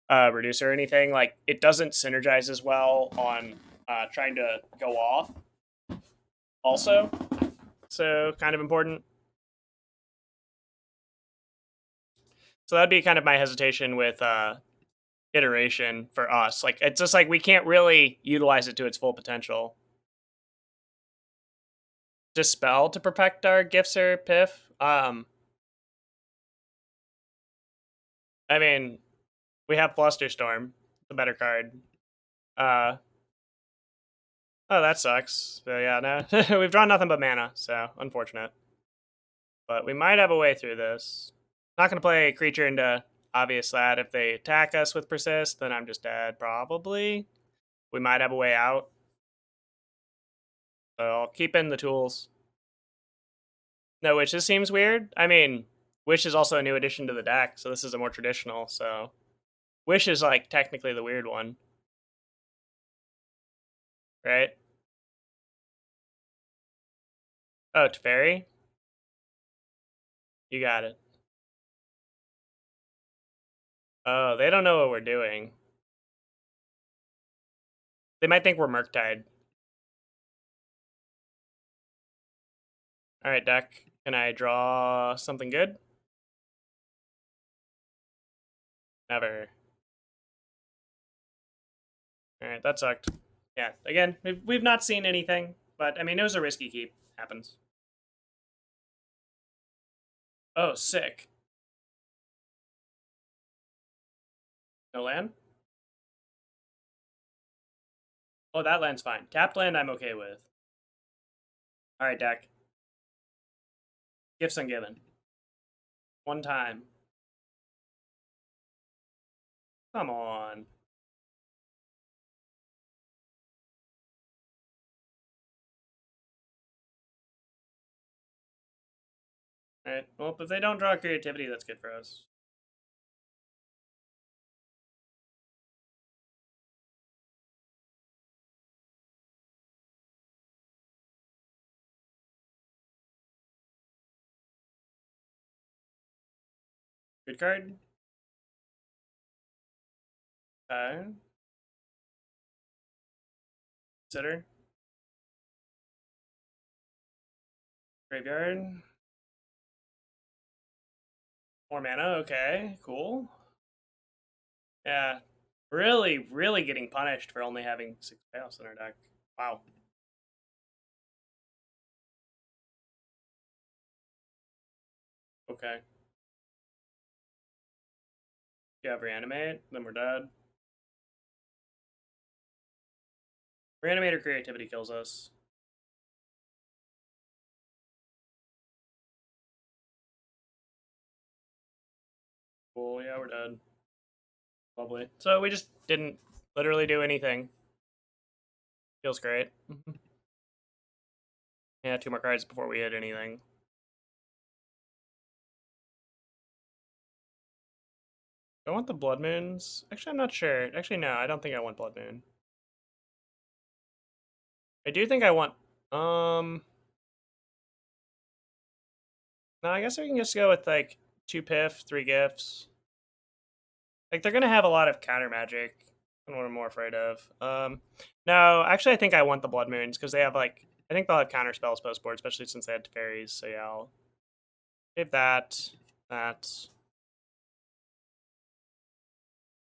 reducer or anything, like it doesn't synergize as well on trying to go off. Also, so kind of important. So that'd be kind of my hesitation with iteration for us. Like it's just like we can't really utilize it to its full potential. Dispel to protect our gifts or piff. I mean, we have Flusterstorm, the better card. Oh, that sucks. So yeah, no, we've drawn nothing but mana, so unfortunate. But we might have a way through this. Not gonna play a creature into obvious that. If they attack us with persist, then I'm just dead, probably. We might have a way out. So I'll keep in the tools. No, Witch, this seems weird. I mean, Wish is also a new addition to the deck, so this is a more traditional, so Wish is like technically the weird one. Right? Oh, Teferi? You got it. Oh, they don't know what we're doing. They might think we're Murktide. Alright, deck. Can I draw something good? Never. Alright, that sucked. Yeah, again, we've not seen anything, but I mean, it was a risky keep. Happens. Oh, sick. No land? Oh, that land's fine. Tapped land I'm okay with. Alright, deck. Gifts Ungiven. One time. Come on. Alright, well, if they don't draw creativity, that's good for us. Good card. Okay. Consider. Graveyard. More mana, okay, cool. Yeah. Really, really getting punished for only having 6 chaos in our deck. Wow. Okay. You have Reanimate, then we're dead. Reanimator creativity kills us. Cool, yeah, we're dead. Lovely. So we just didn't literally do anything. Feels great. Yeah, 2 more cards before we hit anything. Do I want the Blood Moons? Actually, I'm not sure. Actually, no, I don't think I want Blood Moon. I do think I want... No, I guess we can just go with, like, 2 Piff, 3 Gifts. Like, they're gonna have a lot of counter magic. That's what I'm more afraid of. No, actually, I think I want the Blood Moons, because they have, like... I think they'll have counter spells post board, especially since they had fairies, so yeah, I'll... save that. That.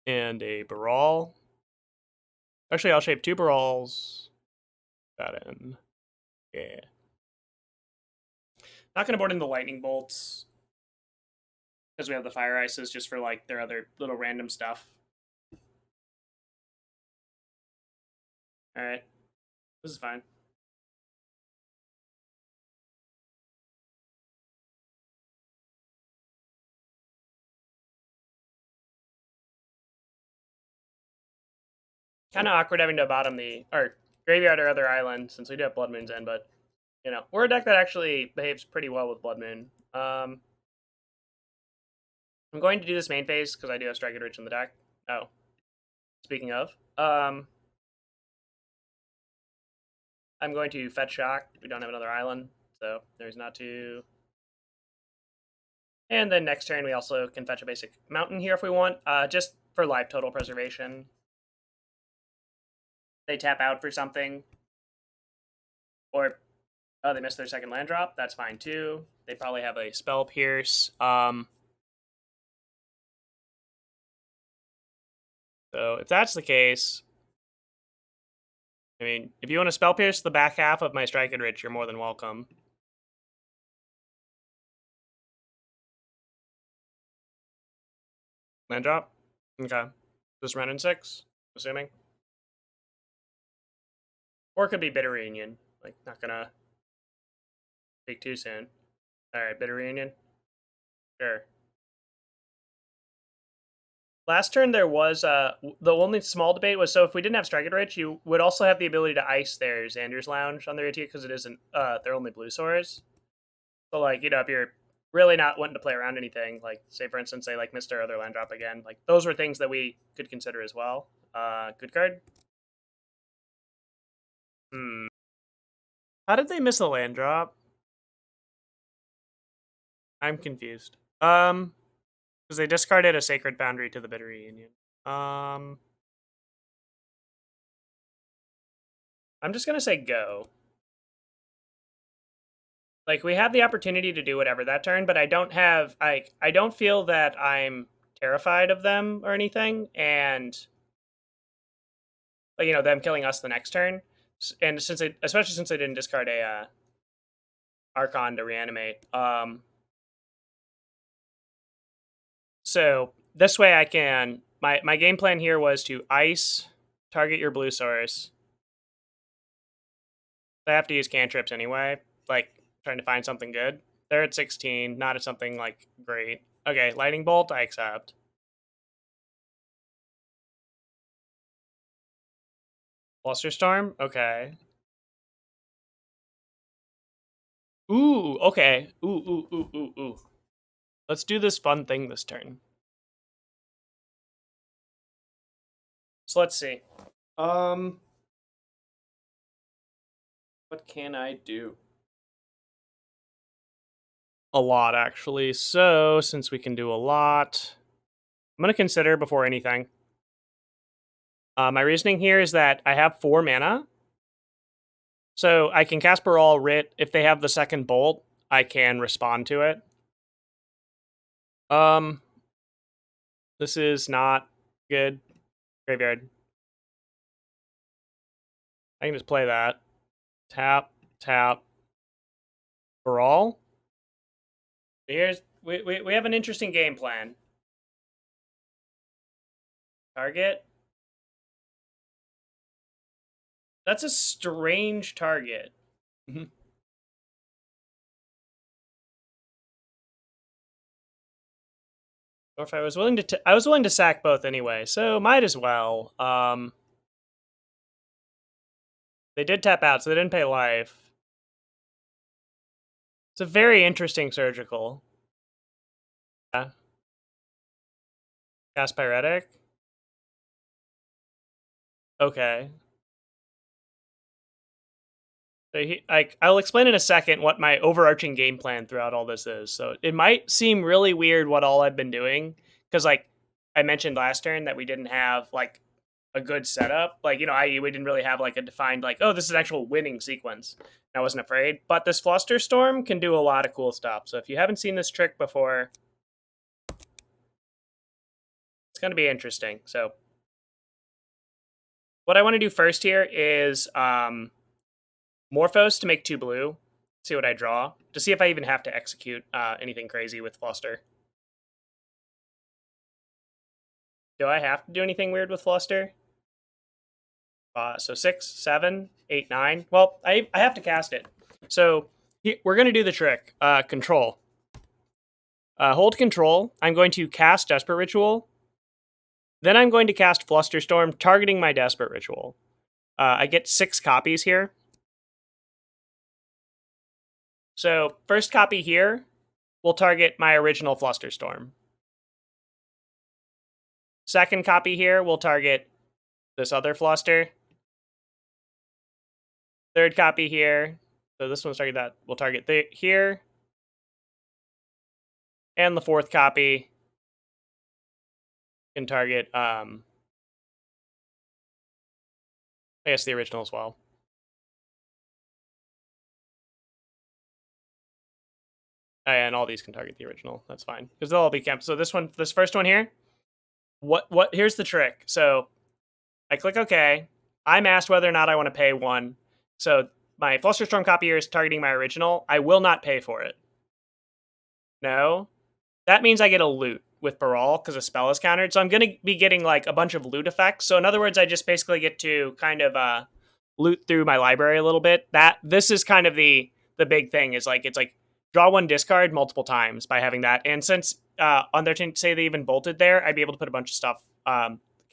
And a Baral. Actually, I'll shape 2 Barals. That in. Yeah. Not gonna board in the Lightning Bolts. Because we have the Fire Ices just for, like, their other little random stuff. Alright. This is fine. Kind of awkward having to bottom the... Or graveyard or other island, since we do have Blood Moons in, but... You know, we're a deck that actually behaves pretty well with Blood Moon. I'm going to do this main phase, because I do have Striker Rich in the deck. Oh. Speaking of. I'm going to Fetch Shock. We don't have another island, so there's not to... And then next turn, we also can fetch a basic mountain here if we want, just for live total preservation. They tap out for something. Or, oh, they missed their second land drop. That's fine, too. They probably have a Spell Pierce. So if that's the case... I mean, if you want to Spell Pierce the back half of my Strike and Rich, you're more than welcome. Land drop? Okay. Just run in 6, assuming. Or it could be Bitter Reunion. Like, not gonna speak too soon. Alright, Bitter Reunion. Sure. Last turn there was, the only small debate was, so if we didn't have Strike and Rich, you would also have the ability to ice their Xander's Lounge on their AT, because it isn't, they're only blue swords. So, like, you know, if you're really not wanting to play around anything, like, say, for instance, they, like, missed our other land drop again, like, those were things that we could consider as well. Good card. How did they miss a land drop? I'm confused. Because they discarded a Sacred Foundry to the Bitter Reunion. I'm just gonna say go. Like, we have the opportunity to do whatever that turn, but I don't have, I don't feel that I'm terrified of them or anything, and, like, you know, them killing us the next turn. And since they, especially since they didn't discard a Archon to reanimate, So this way I can, my game plan here was to ice, target your blue source. I have to use cantrips anyway, like trying to find something good. They're at 16, not at something like great. Okay, lightning bolt, I accept. Flusterstorm, okay. Ooh, okay. Ooh. Let's do this fun thing this turn. So let's see. What can I do? A lot, actually. So, since we can do a lot, I'm going to consider before anything. My reasoning here is that I have 4 mana. So, I can cast Baral, Writ. If they have the second bolt, I can respond to it. This is not good. Graveyard. I can just play that. Tap. Baral. Here's we have an interesting game plan. Target. That's a strange target. Or if I was willing to, I was willing to sack both anyway, so might as well. They did tap out, so they didn't pay life. It's a very interesting surgical. Yeah. Cast Pyretic. Okay. So I'll explain in a second what my overarching game plan throughout all this is. So it might seem really weird what all I've been doing, because like I mentioned last turn that we didn't have like a good setup. Like, you know, i.e. we didn't really have like a defined like, oh, this is an actual winning sequence. I wasn't afraid. But this Flusterstorm can do a lot of cool stuff. So if you haven't seen this trick before, it's going to be interesting. So what I want to do first here is Morphose to make 2 blue. See what I draw. To see if I even have to execute anything crazy with Fluster. Do I have to do anything weird with Fluster? So 6, 7, 8, 9. Well, I have to cast it. So we're going to do the trick. Control. Hold control. I'm going to cast Desperate Ritual. Then I'm going to cast Flusterstorm, targeting my Desperate Ritual. I get 6 copies here. So first copy here will target my original Flusterstorm. Second copy here will target this other Fluster. Third copy here. So this one's target that will target here. And the fourth copy can target, I guess, the original as well. And all these can target the original. That's fine, because they'll all be camped. So this first one here, here's the trick. So I click OK. I'm asked whether or not I want to pay 1. So my Flusterstorm copier is targeting my original. I will not pay for it. No. That means I get a loot with Baral because a spell is countered. So I'm going to be getting like a bunch of loot effects. So in other words, I just basically get to kind of loot through my library a little bit. This is kind of the big thing, is like, it's like draw 1, discard multiple times by having that. And since on their turn, say they even bolted there, I'd be able to put a bunch of stuff,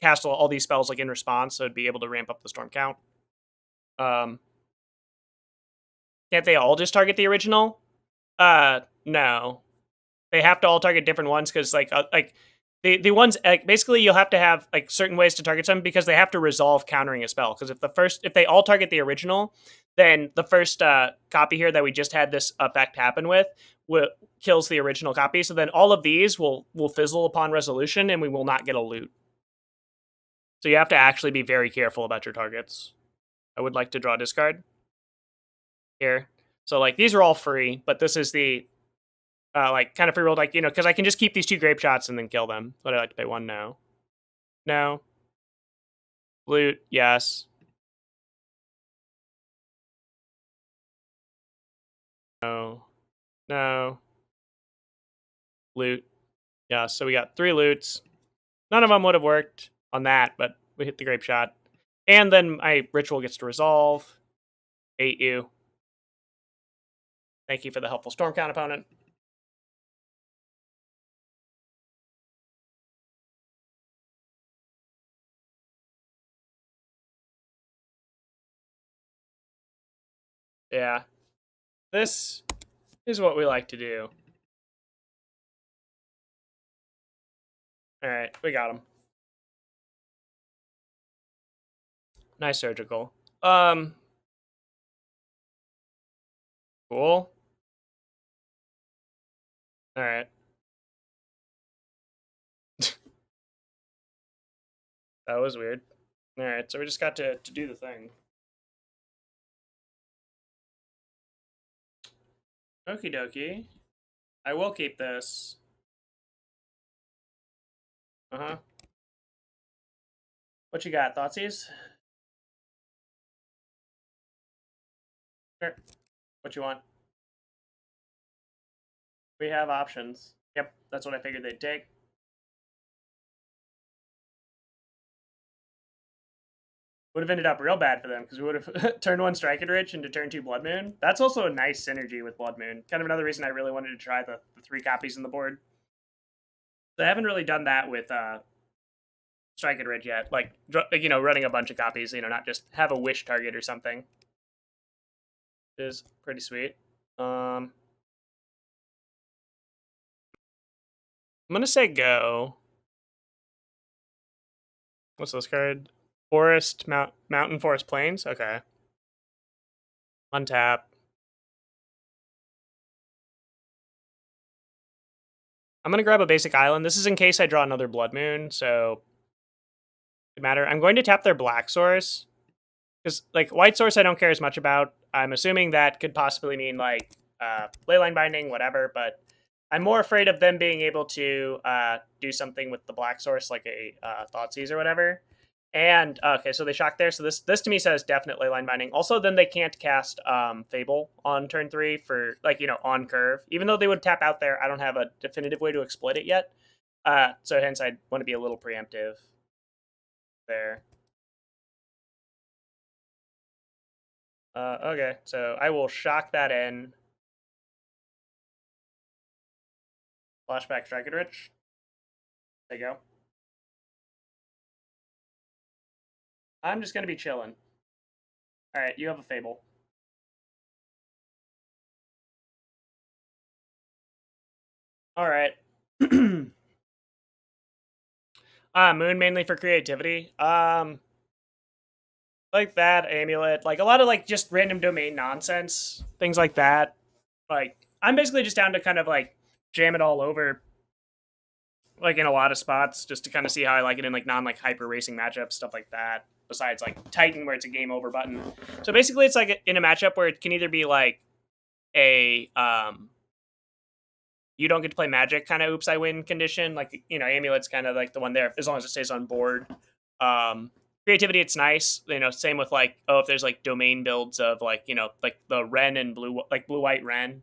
cast all these spells like in response, so it'd be able to ramp up the storm count. Can't they all just target the original? No. They have to all target different ones, because like the ones, like, basically you'll have to have like certain ways to target some, because they have to resolve countering a spell. Because if they all target the original, then the first copy here that we just had this effect happen with kills the original copy. So then all of these will fizzle upon resolution, and we will not get a loot. So you have to actually be very careful about your targets. I would like to draw discard here. So like these are all free, but this is the like kind of free rolled, like, you know, because I can just keep these 2 Grapeshots and then kill them. Would I like to pay 1? No. No. Loot, yes. No. No. Loot, Yeah, so we got 3 loots. None of them would have worked on that, but we hit the Grapeshot. And then my ritual gets to resolve. 8 you. Thank you for the helpful storm count opponent. Yeah. This is what we like to do. Alright, we got him. Nice surgical. Cool. Alright. That was weird. Alright, so we just got to do the thing. Okie dokie. I will keep this. Uh-huh. What you got, Thoughtseize? Sure. What you want? We have options. Yep, that's what I figured they'd take. Would have ended up real bad for them because we would have turned 1 Strike and Rich into turn 2 Blood Moon. That's also a nice synergy with Blood Moon. Kind of another reason I really wanted to try the 3 copies in the board. So I haven't really done that with Strike and Ridge yet. Like, you know, running a bunch of copies, you know, not just have a wish target or something. It is pretty sweet. I'm going to say go. What's this card? Forest, Mountain, Forest, Plains? Okay. Untap. I'm going to grab a basic island. This is in case I draw another Blood Moon, so it matter. I'm going to tap their black source. Because, like, white source I don't care as much about. I'm assuming that could possibly mean, like, leyline binding, whatever, but I'm more afraid of them being able to do something with the black source, like a Thoughtseize or whatever. And, okay, so they shock there. So this to me says definite leyline binding. Also, then they can't cast Fable on turn 3 for, like, you know, on curve. Even though they would tap out there, I don't have a definitive way to exploit it yet. So hence I'd want to be a little preemptive there. Okay, so I will shock that in. Flashback Strike and Rich. There you go. I'm just going to be chilling. Alright, you have a Fable. Alright. Moon mainly for creativity. Like that, Amulet. Like, a lot of, like, just random domain nonsense. Things like that. Like, I'm basically just down to kind of, like, jam it all over. Like, in a lot of spots, just to kind of see how I like it in, like, non-like hyper racing matchups, stuff like that. Besides, like, Titan, where it's a game over button. So basically, it's like in a matchup where it can either be like a you don't get to play Magic kind of oops I win condition. Like, you know, Amulet's kind of like the one there as long as it stays on board. Creativity, it's nice. You know, same with like, oh, if there's like domain builds of like, you know, like the Ren and blue, like blue white Ren,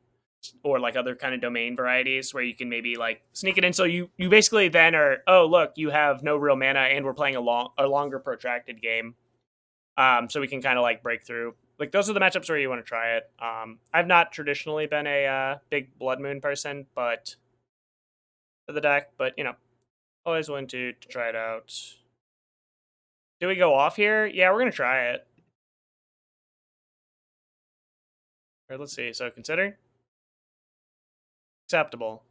or like other kind of domain varieties where you can maybe like sneak it in. So you basically then are, oh look, you have no real mana and we're playing a longer protracted game. So we can kind of like break through. Like, those are the matchups where you want to try it. I've not traditionally been a big Blood Moon person, but for the deck, but you know, always willing to try it out. Do we go off here? Yeah, we're gonna try it. All right, let's see. So consider acceptable.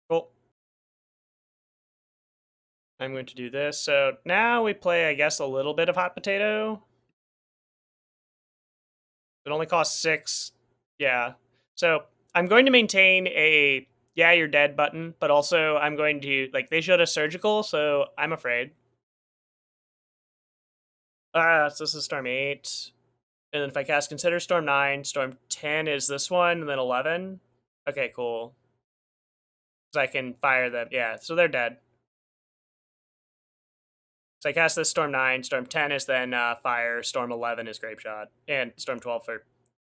Cool. I'm going to do this. So now we play, I guess, a little bit of hot potato. It only costs 6. Yeah. So I'm going to maintain a yeah, you're dead button, but also I'm going to, like, they showed us surgical, so I'm afraid. So this is Storm 8. And then if I cast Consider Storm 9, Storm 10 is this one, and then 11. Okay, cool. So I can fire them. Yeah, so they're dead. So I cast this Storm 9. Storm 10 is then Fire. Storm 11 is Grapeshot. And Storm 12 for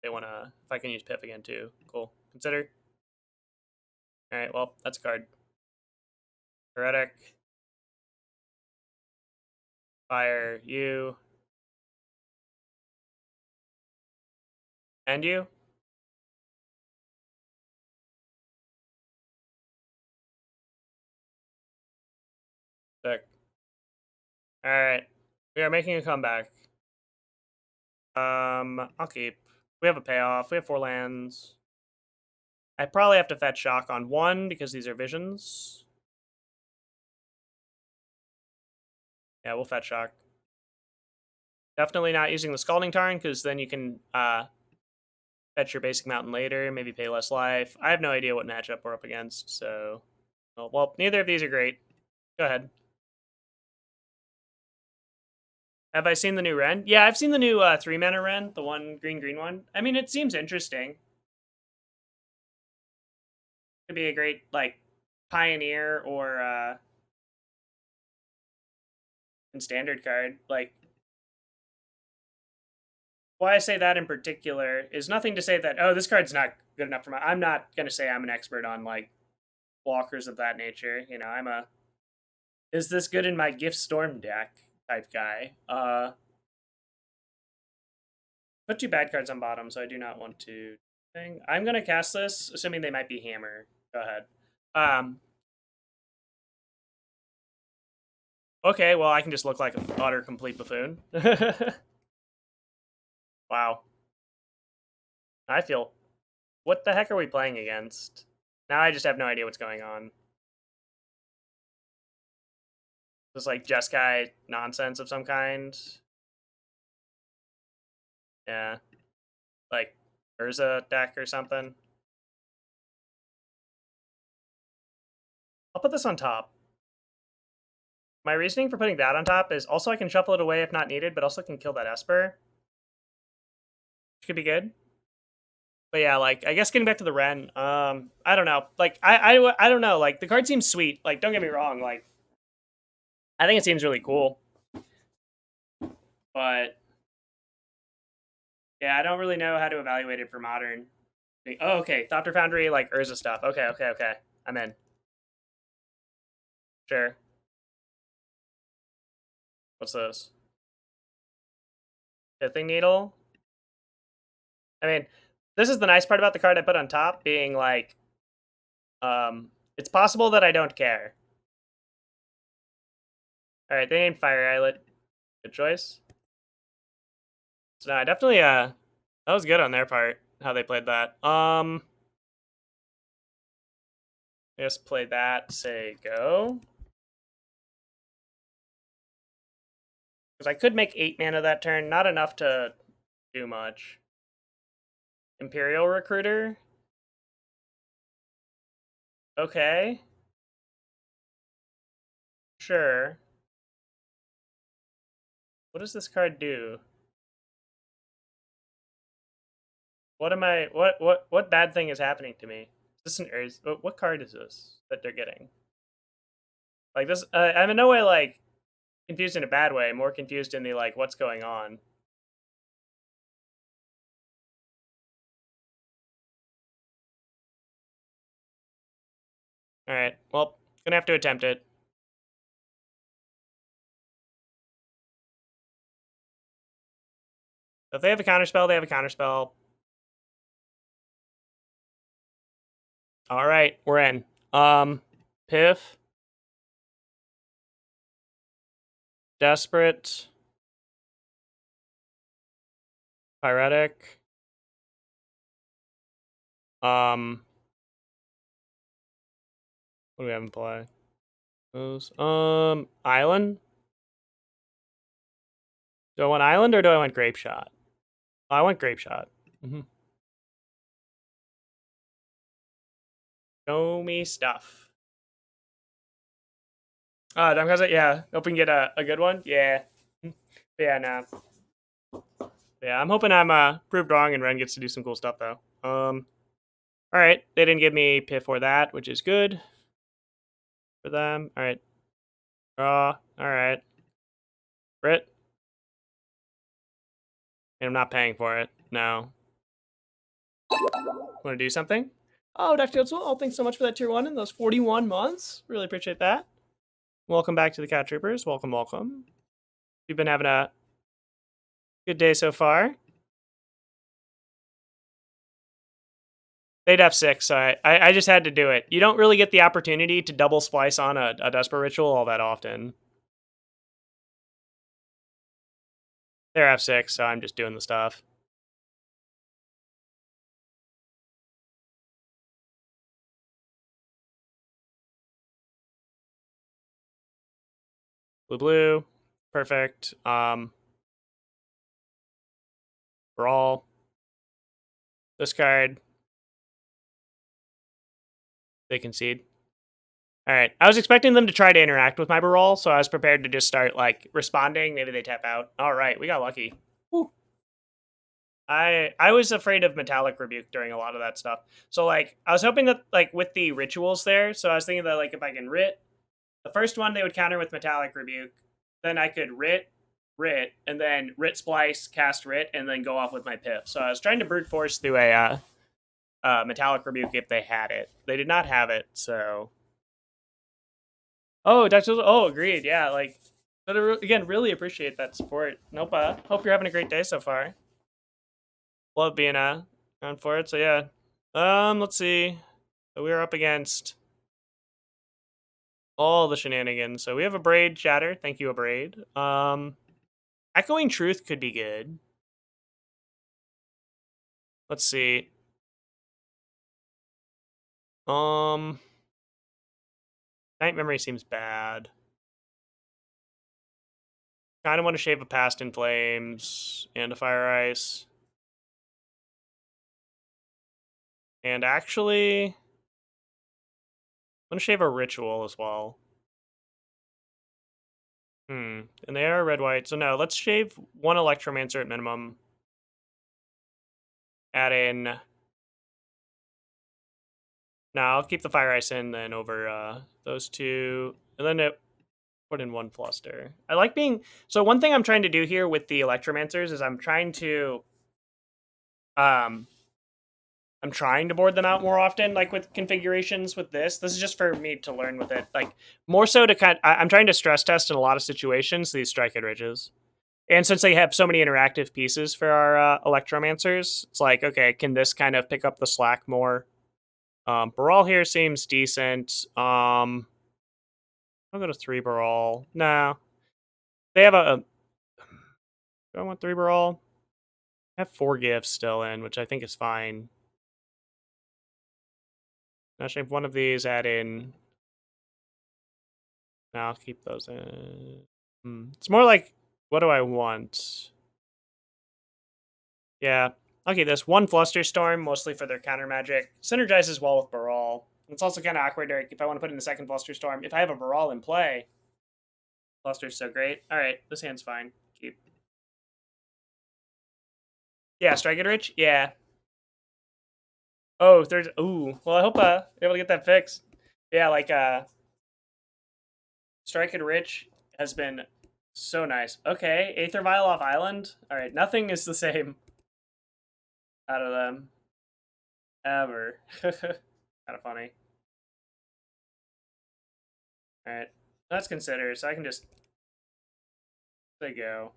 they want to... If I can use Piff again, too. Cool. Consider. Alright, well, that's a card. Pyretic. Fire you. And you. Sick. Alright. We are making a comeback. I'll keep. We have a payoff. We have 4 lands. I probably have to fetch Shock on 1 because these are visions. Yeah, we'll fetch Shock. Definitely not using the Scalding Tarn because then you can fetch your basic mountain later, maybe pay less life. I have no idea what matchup we're up against, so... Well, neither of these are great. Go ahead. Have I seen the new Ren? Yeah, I've seen the new 3-mana Ren, the one green one. I mean, it seems interesting. Could be a great, like, Pioneer or in standard card. Like, why I say that in particular is nothing to say that, oh, this card's not good enough for my... I'm not going to say I'm an expert on, like, blockers of that nature. You know, I'm a... Is this good in my Gift Storm deck type guy? Put 2 bad cards on bottom, so I do not want to... I'm going to cast this, assuming they might be Hammer. Go ahead. Okay, well, I can just look like an utter complete buffoon. Wow. I feel... What the heck are we playing against? Now I just have no idea what's going on. This like Jeskai nonsense of some kind. Yeah. Like Urza deck or something. I'll put this on top. My reasoning for putting that on top is also I can shuffle it away if not needed, but also can kill that Esper. Which could be good. But yeah, like, I guess getting back to the Ren, I don't know. Like, I don't know. Like, the card seems sweet. Like, don't get me wrong. Like, I think it seems really cool. But, yeah, I don't really know how to evaluate it for Modern. Oh, okay. Thopter Foundry, like, Urza stuff. Okay. I'm in. Sure. What's this? Pithing Needle? I mean, this is the nice part about the card I put on top, being like, it's possible that I don't care. Alright, they named Fire Islet. Good choice. So no, I definitely, that was good on their part, how they played that. Just play that, say go. Because I could make 8 mana that turn, not enough to do much. Imperial Recruiter. Okay. Sure. What does this card do? What am I... What bad thing is happening to me? Is this an Urza? What card is this that they're getting? Like this... I'm in no way, like, confused in a bad way. More confused in the, like, what's going on. Alright, well, gonna have to attempt it. If they have a counterspell, they have a counterspell. Alright, we're in. Piff. Desperate. Pyretic. What do we have in play? Those. Island? Do I want Island or do I want Grapeshot? Oh, I want Grapeshot. Show me stuff. Yeah. Hope we can get a good one. Yeah. Yeah, nah. Yeah, I'm hoping I'm proved wrong and Ren gets to do some cool stuff though. Alright. They didn't give me Piff or that, which is good for them. Alright. Alright. Brit. And I'm not paying for it. No. Want to do something? Oh, Dr. Oh, thanks so much for that tier 1 and those 41 months. Really appreciate that. Welcome back to the Cat Troopers. Welcome, welcome. You've been having a good day so far. They'd F6, so I just had to do it. You don't really get the opportunity to double splice on a Desperate Ritual all that often. They're F6, so I'm just doing the stuff. Blue, blue. Perfect. Baral. Discard. They concede. All right. I was expecting them to try to interact with my Baral, so I was prepared to just start, like, responding. Maybe they tap out. All right. We got lucky. Whew. I was afraid of Metallic Rebuke during a lot of that stuff. So, like, I was hoping that, like, with the rituals there, so I was thinking that, like, if I can Writ, the first one they would counter with Metallic Rebuke. Then I could Writ, and then Writ Splice, cast Writ, and then go off with my Pip. So I was trying to brute force through a Metallic Rebuke if they had it. They did not have it, so... Oh, oh, agreed. Yeah, like, but again, really appreciate that support. Nope. Hope you're having a great day so far. Love being on for it. So yeah. Let's see. So we are up against all the shenanigans. So we have Abrade Shatter. Thank you, Abrade. Echoing Truth could be good. Let's see. Night Memory seems bad. Kind of want to shave a Past in Flames and a Fire Ice. And actually, I'm going to shave a Ritual as well. And they are red-white. So no, let's shave one Electromancer at minimum. Add in... No, I'll keep the Fire Ice in then over those two. And then put in one Fluster. I like being... So one thing I'm trying to do here with the Electromancers is I'm trying to board them out more often, like with configurations with this. This is just for me to learn with it. Like, more so to I'm trying to stress test in a lot of situations these Strike-It Ridges. And since they have so many interactive pieces for our Electromancers, it's like, okay, can this kind of pick up the slack more? Baral here seems decent. I'll go to 3 Baral. No. They have do I want 3 Baral? I have 4 gifts still in, which I think is fine. Now shape one of these, add in... No, I'll keep those in. It's more like, what do I want? Yeah, I'll keep this. 1 Flusterstorm, mostly for their counter magic. Synergizes well with Baral. It's also kind of awkward if I want to put in the second Flusterstorm. If I have a Baral in play, Fluster's so great. All right, this hand's fine. Keep. Yeah, Strike-It Rich? Yeah. Oh, there's... Ooh. Well, I hope you're able to get that fixed. Yeah, like, Strike-It Rich has been so nice. Okay, Aether Vial off Island. All right, nothing is the same out of them. Ever. Kind of funny. All right, let's consider. So I can just... They go.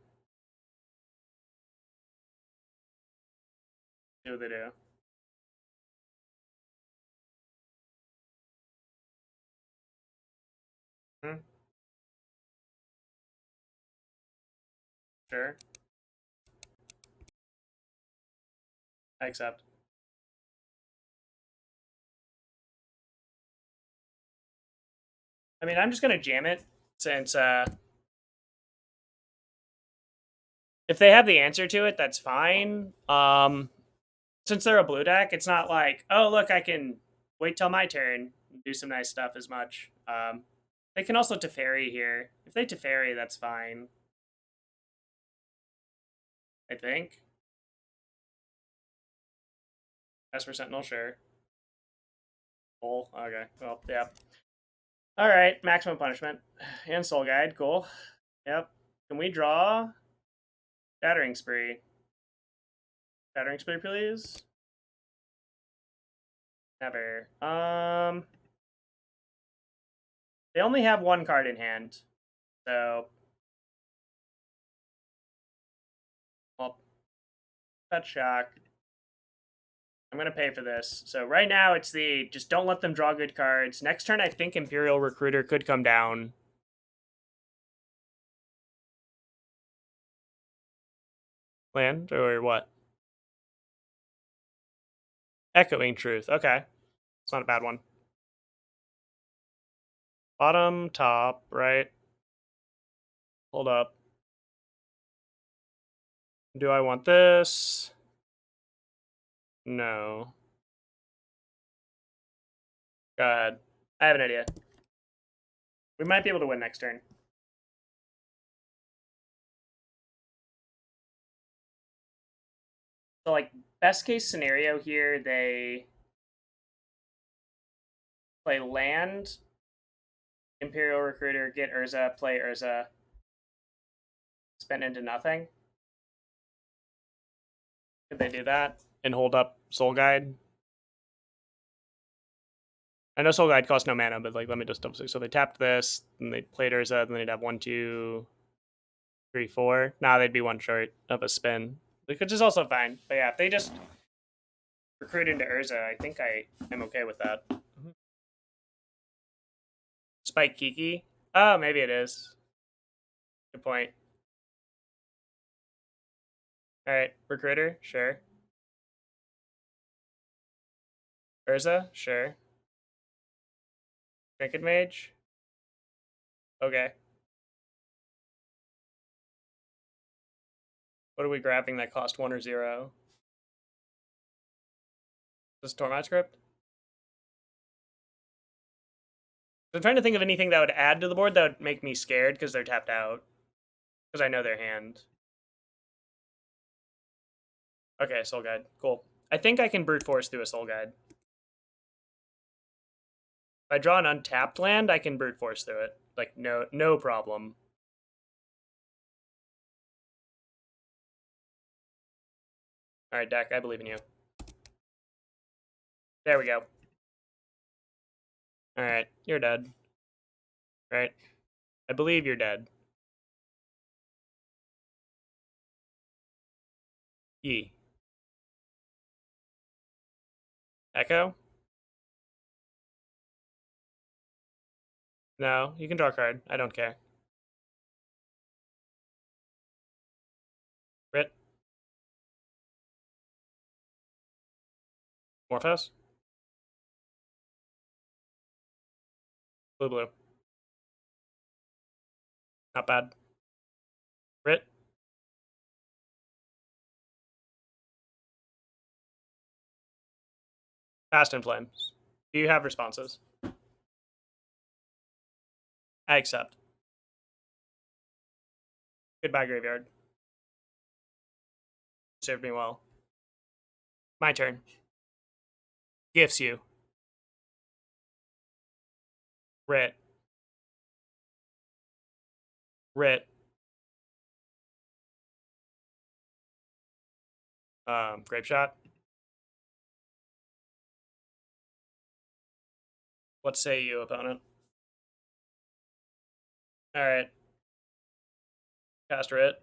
See what they do. Sure. I accept. I mean, I'm just gonna jam it since if they have the answer to it, that's fine. Since they're a blue deck, it's not like, oh look, I can wait till my turn and do some nice stuff as much. They can also Teferi here. If they Teferi, that's fine. I think. Esper Sentinel, sure. Cool. Okay. Well, yeah. All right. Maximum Punishment and Soul Guide. Cool. Yep. Can we draw Shattering Spree? Shattering Spree, please. Never. They only have one card in hand, so well, that's shock. I'm gonna pay for this. So right now it's the just don't let them draw good cards. Next turn I think Imperial Recruiter could come down. Land or what? Echoing Truth. Okay. It's not a bad one. Bottom, top, right? Hold up. Do I want this? No. Go ahead. I have an idea. We might be able to win next turn. So, like, best case scenario here, they play land, Imperial Recruiter, get Urza, play Urza, spend into nothing. Could they do that and hold up Soul Guide? I know Soul Guide costs no mana, but like, let me just double check. So they tapped this, and they played Urza, then they'd have 1, 2, 3, 4. Nah, they'd be one short of a spin, which is also fine. But yeah, if they just recruit into Urza, I think I am okay with that. Spike Kiki? Oh, maybe it is. Good point. Alright, Recruiter? Sure. Urza? Sure. Trinket Mage? Okay. What are we grabbing that cost 1 or 0? Is this Tormod script? I'm trying to think of anything that would add to the board that would make me scared because they're tapped out. Because I know their hand. Okay, Soul Guide. Cool. I think I can brute force through a Soul Guide. If I draw an untapped land, I can brute force through it. Like, no problem. Alright, deck, I believe in you. There we go. Alright, you're dead. Right? I believe you're dead. E. Echo? No, you can draw a card. I don't care. Rit. Morphos? Blue. Not bad. Rit. Fast and Flames. Do you have responses? I accept. Goodbye, Graveyard. Served me well. My turn. Gifts you. Rit. Rit. Grapeshot. What say you, opponent? Alright. Cast Rit.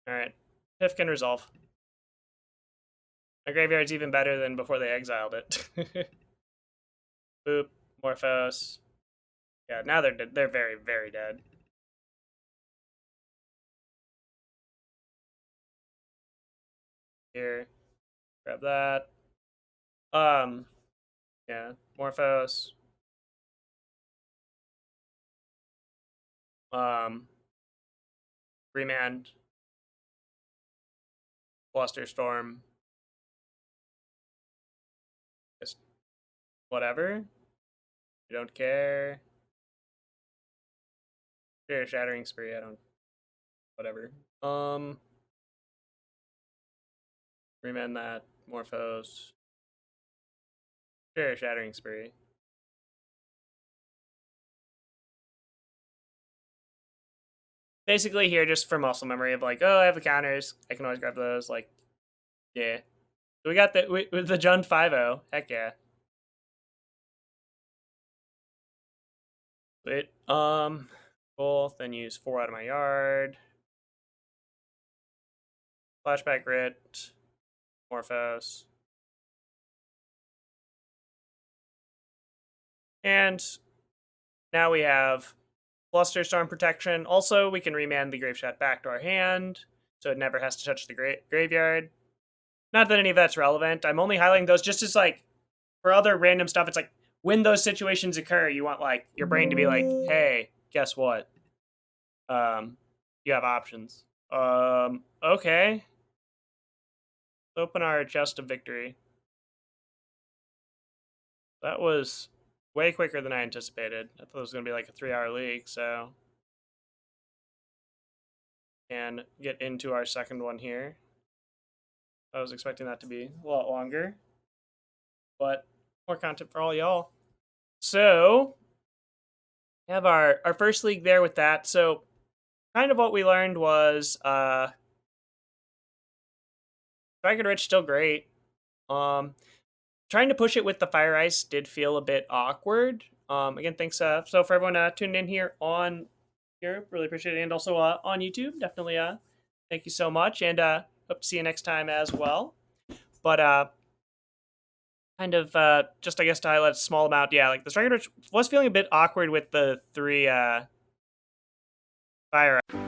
Alright. Piff can resolve. My graveyard's even better than before they exiled it. Boop. Morphos. Yeah, now they're dead. They're very, very dead. Here. Grab that. Yeah. Morphos. Remand. Flusterstorm. Just whatever. You don't care. Sure, Shattering Spree, I don't whatever. Remand that. Morphos. Sure, Shattering Spree. basically here just for muscle memory of like, oh, I have the counters. I can always grab those. Like, yeah. So we got with the Jund 5-0. Heck yeah. Wait, both, then use 4 out of my yard. Flashback Grit, Morphos. And now we have Flusterstorm protection. Also, we can remand the Grapeshot back to our hand, so it never has to touch the graveyard. Not that any of that's relevant. I'm only highlighting those just as like, for other random stuff, it's like, when those situations occur, you want like your brain to be like, hey, guess what? You have options. Okay. Let's open our chest of victory. That was way quicker than I anticipated. I thought it was going to be like a 3-hour leak, so. And get into our second one here. I was expecting that to be a lot longer, but more content for all y'all. So, we have our first league there with that. So, kind of what we learned was, Dragon Rich still great. Trying to push it with the Fire Ice did feel a bit awkward. Again, thanks so for everyone tuning in here on here. Really appreciate it. And also on YouTube. Definitely thank you so much. And hope to see you next time as well. But kind of just, I guess, to highlight a small amount. Yeah, like the Dragon Rich was feeling a bit awkward with the 3 Fire Ice.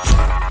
Thank you.